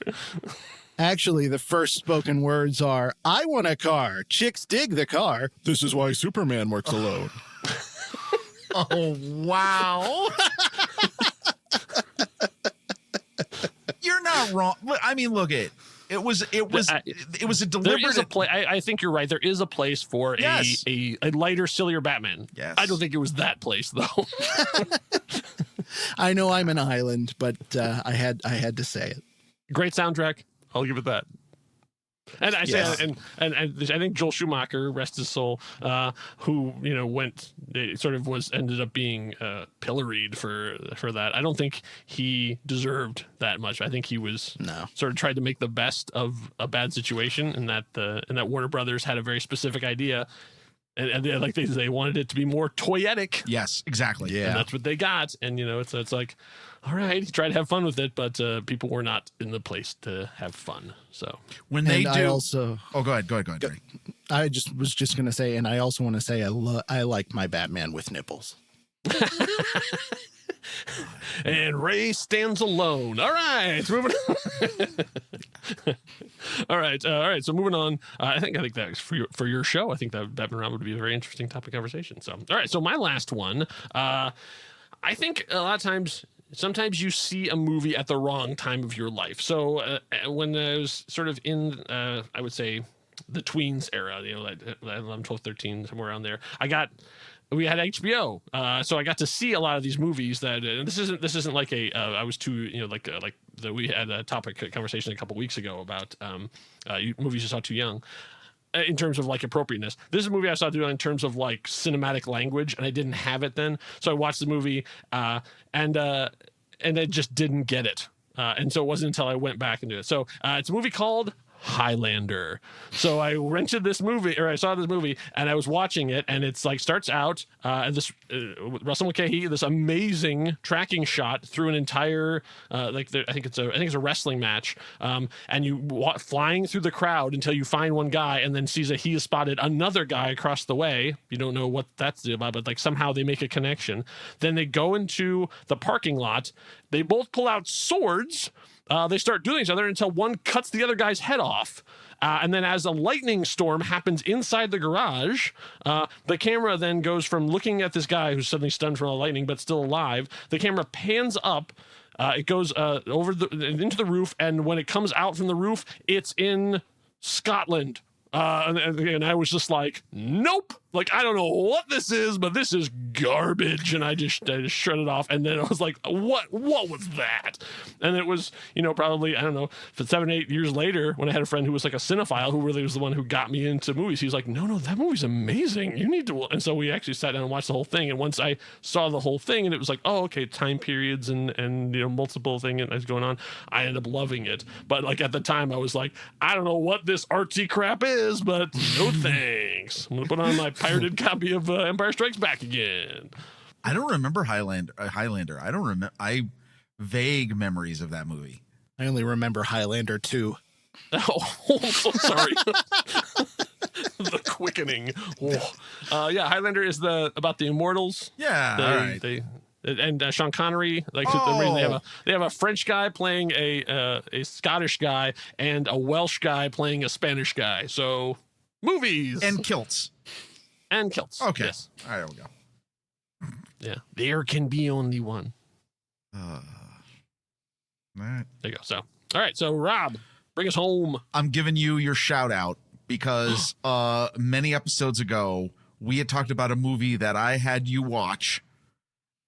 Actually, the first spoken words are, "I want a car. Chicks dig the car. This is why Superman works alone." Oh, wow. You're not wrong. I mean, look at it was a deliberate. There is a play. I think you're right. There is a place for a lighter, sillier Batman. Yes. I don't think it was that place though. I know I'm an island, but I had to say it. Great soundtrack. I'll give it that. And I say, and I think Joel Schumacher, rest his soul, who ended up being pilloried for that. I don't think he deserved that much. I think he was sort of tried to make the best of a bad situation, and that Warner Brothers had a very specific idea. And like they wanted it to be more toyetic. Yes, exactly. Yeah, and that's what they got. And it's like, all right, he tried to have fun with it, but people were not in the place to have fun. So when they do, also, go ahead. I was just gonna say, and I also want to say, I like my Batman with nipples. And Ray stands alone. All right, moving on. All right. So moving on. I think that for your show, I think that Batman Round would be a very interesting topic of conversation. So, all right. So my last one. I think a lot of times, sometimes you see a movie at the wrong time of your life. So when I was sort of in, I would say, the tweens era, 11, 12, 13, somewhere around there, we had HBO, so I got to see a lot of these movies that, and this isn't like I was too, we had a topic conversation a couple weeks ago about movies you saw too young. In terms of like appropriateness, this is a movie I saw in terms of like cinematic language, and I didn't have it then, so I watched the movie, and I just didn't get it, and so it wasn't until I went back into it. So it's a movie called Highlander. So I rented this movie, or I saw this movie, and I was watching it, and it's like starts out this Russell Mulcahy, this amazing tracking shot through an entire I think it's a wrestling match, and you flying through the crowd until you find one guy, and then sees that he has spotted another guy across the way. You don't know what that's about, but like somehow they make a connection. Then they go into the parking lot. They both pull out swords. They start doing each other until one cuts the other guy's head off. And then as a lightning storm happens inside the garage, the camera then goes from looking at this guy who's suddenly stunned from the lightning but still alive. The camera pans up. It goes into the roof. And when it comes out from the roof, it's in Scotland. And I was just like, nope. Like, I don't know what this is, but this is garbage. And I just shut it off. And then I was like, what was that? And it was, probably, I don't know, for 7, 8 years later, when I had a friend who was like a cinephile, who really was the one who got me into movies. He was like, no, that movie's amazing. You need to. And so we actually sat down and watched the whole thing. And once I saw the whole thing, and it was like, oh, okay, time periods and multiple things that's going on, I ended up loving it. But like at the time, I was like, I don't know what this artsy crap is, but no thanks. I'm going to put on my pirated copy of Empire Strikes Back again. I don't remember Highlander. I don't remember. Vague memories of that movie. I only remember Highlander 2. Oh, I'm so sorry. The quickening. Oh. Yeah, Highlander is about the immortals. Yeah, and Sean Connery, they have a French guy playing a Scottish guy and a Welsh guy playing a Spanish guy. So movies and kilts. Okay. Yes. All right, there we go. Yeah. There can be only one. All right. There you go. So, all right. So, Rob, bring us home. I'm giving you your shout out because many episodes ago, we had talked about a movie that I had you watch,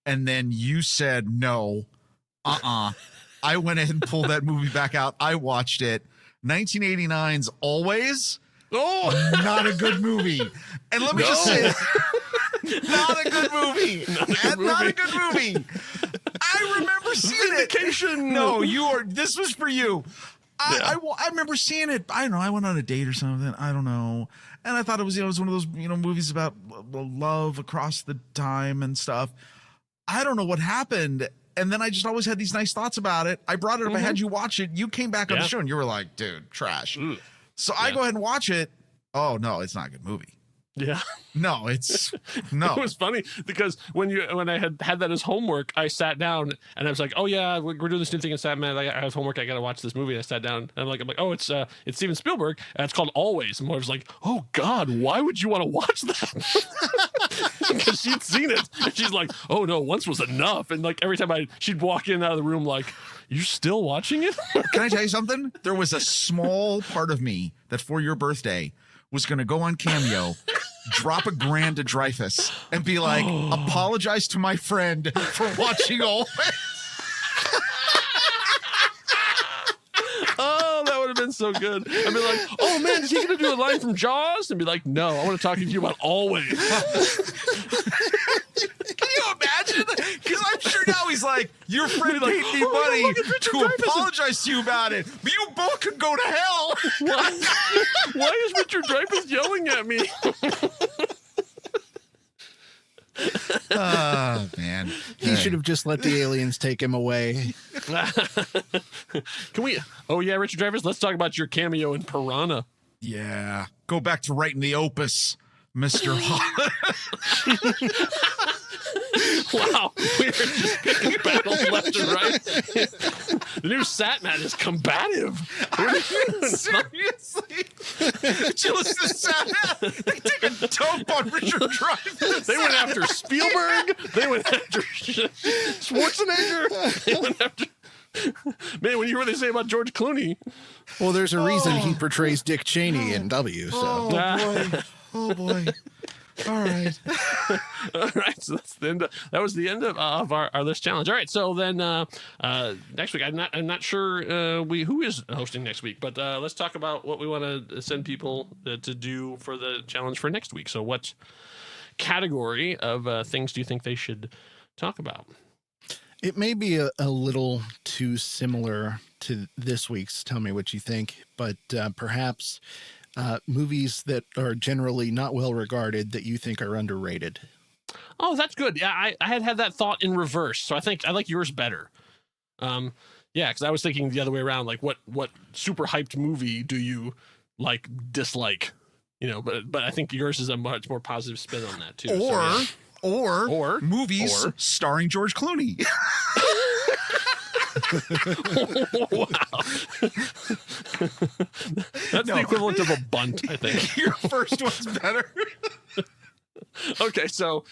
and then you said, no, I went ahead and pulled that movie back out. I watched it. 1989's Always. Oh, not a good movie. And let me just say, not a good movie. Not a good movie. I remember seeing it. No, this was for you. I remember seeing it. I don't know. I went on a date or something. I don't know. And I thought it was one of those, movies about love across the time and stuff. I don't know what happened. And then I just always had these nice thoughts about it. I brought it up. I had you watch it. You came back on the show and you were like, dude, trash. So I go ahead and watch it. Oh, no, it's not a good movie. Yeah. No, it's no. It was funny because when I had that as homework, I sat down and I was like, oh yeah, we're doing this new thing in SatMat. I have homework. I got to watch this movie. And I sat down and I'm like, oh, it's Steven Spielberg. And it's called Always. And I was like, oh God, why would you want to watch that? Because she'd seen it. And she's like, oh no, once was enough. And like every time she'd walk in and out of the room like, you're still watching it? Can I tell you something? There was a small part of me that for your birthday was going to go on Cameo, drop $1,000 to Dreyfus, and be like, apologize to my friend for watching Always. Oh, that would have been so good. I'd be like, oh man, is he going to do a line from Jaws? And be like, no, I want to talk to you about Always. Can you imagine? Because I'm sure now he's like, your friend paid me money to apologize to you about it, but you both could go to hell. Why is Richard Dreyfuss yelling at me? Oh, man. He should have just let the aliens take him away. Can we? Oh, yeah, Richard Dreyfuss, let's talk about your cameo in Piranha. Yeah. Go back to writing the opus, Mr. Holland. Wow, we are just picking battles left and right. The new SatMat is combative. Seriously? Did you listen to SatMat? They take a dump on Richard Dreyfuss. They went after Spielberg. They went after Schwarzenegger. They went after... Man, when you hear what they say about George Clooney. Well, there's a reason he portrays Dick Cheney in W. So. Oh, boy. Oh, boy. All right. All right. So that's the end that was the end of our list challenge. All right. So then next week, I'm not sure who is hosting next week, but let's talk about what we want to send people to do for the challenge for next week. So what category of things do you think they should talk about? It may be a little too similar to this week's Tell Me What You Think, but perhaps movies that are generally not well regarded that you think are underrated. Oh, that's good. Yeah, I had that thought in reverse, so I think I like yours better. Yeah, because I was thinking the other way around. Like, what super hyped movie do you like dislike? You know, but I think yours is a much more positive spin on that too. Or movies starring George Clooney. Wow. That's the equivalent of a bunt, I think. Your first one's better. Okay, so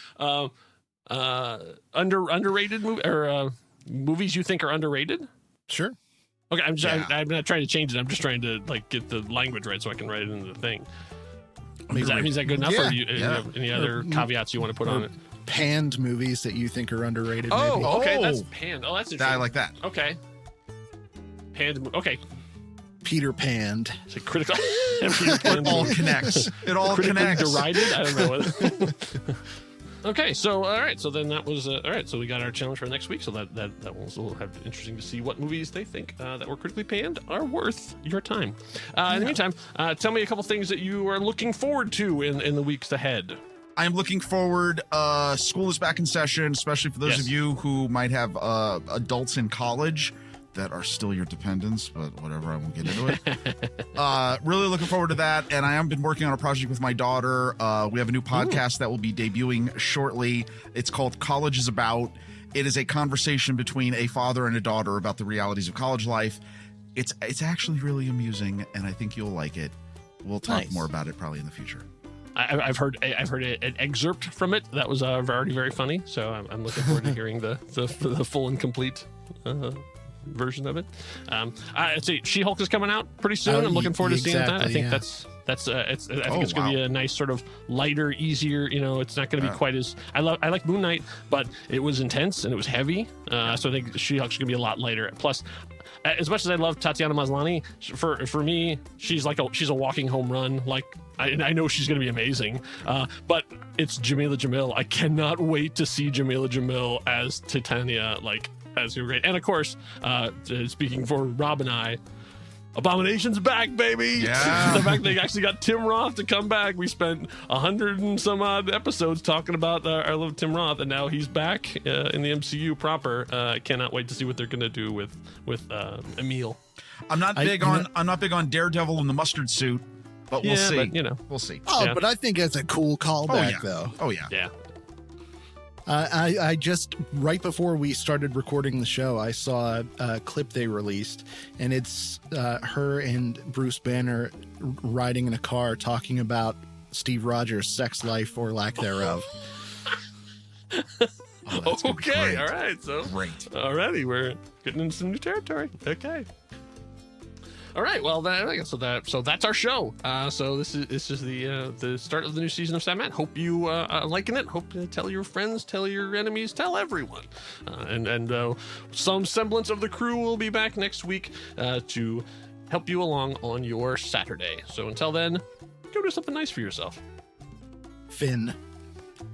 underrated movie or movies you think are underrated? Sure. Okay, I'm not trying to change it. I'm just trying to like get the language right so I can write it into the thing. Is that good enough? Or do you have any other caveats you want to put on it? Panned movies that you think are underrated. Oh, maybe. okay, that's panned. Oh, that's interesting. I like that. Okay, panned. Okay, Peter Panned. it's a critical. It all connects. It all connects. Derided. I don't know what. Okay, so all right, so then that was all right. So we got our challenge for next week. So that will have interesting to see what movies they think that were critically panned are worth your time. In the meantime, tell me a couple things that you are looking forward to in the weeks ahead. I'm looking forward. School is back in session, especially for those of you who might have adults in college that are still your dependents, but whatever, I won't get into it. Really looking forward to that. And I have been working on a project with my daughter. We have a new podcast that will be debuting shortly. It's called College is About. It is a conversation between a father and a daughter about the realities of college life. It's actually really amusing, and I think you'll like it. We'll talk more about it probably in the future. I've heard an excerpt from it that was already very funny. So I'm looking forward to hearing the full and complete version of it. I'd say She-Hulk is coming out pretty soon. I'm looking forward to seeing that. I think that's I think it's going to be a nice sort of lighter, easier. You know, it's not going to be quite as I like Moon Knight, but it was intense and it was heavy. So I think She-Hulk's going to be a lot lighter. Plus, as much as I love Tatiana Maslany, for me, she's a walking home run. Like I know she's going to be amazing, but it's Jamila Jamil. I cannot wait to see Jamila Jamil as Titania, like as you're great. And of course, speaking for Rob and I, Abomination's back, baby. Yeah. The fact they actually got Tim Roth to come back. We spent 100 and some odd episodes talking about our love Tim Roth, and now he's back in the MCU proper. I cannot wait to see what they're gonna do with Emil. I'm not big on Daredevil in the mustard suit, but we'll see. But, we'll see. Oh, Yeah. but I think it's a cool callback, though. Oh yeah. Yeah. I just, right before we started recording the show, I saw a clip they released, and it's her and Bruce Banner riding in a car talking about Steve Rogers' sex life or lack thereof. Okay, all right. So Great. Alrighty, we're getting into some new territory. Okay. All right. Well, I guess so that's our show. So this is the start of the new season of SatMat. Hope you liking it. Hope to tell your friends, tell your enemies, tell everyone. And some semblance of the crew will be back next week to help you along on your Saturday. So until then, go do something nice for yourself. Finn.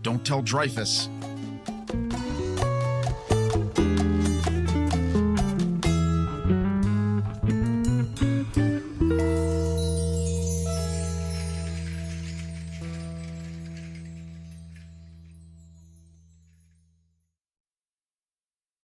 Don't tell Dreyfus.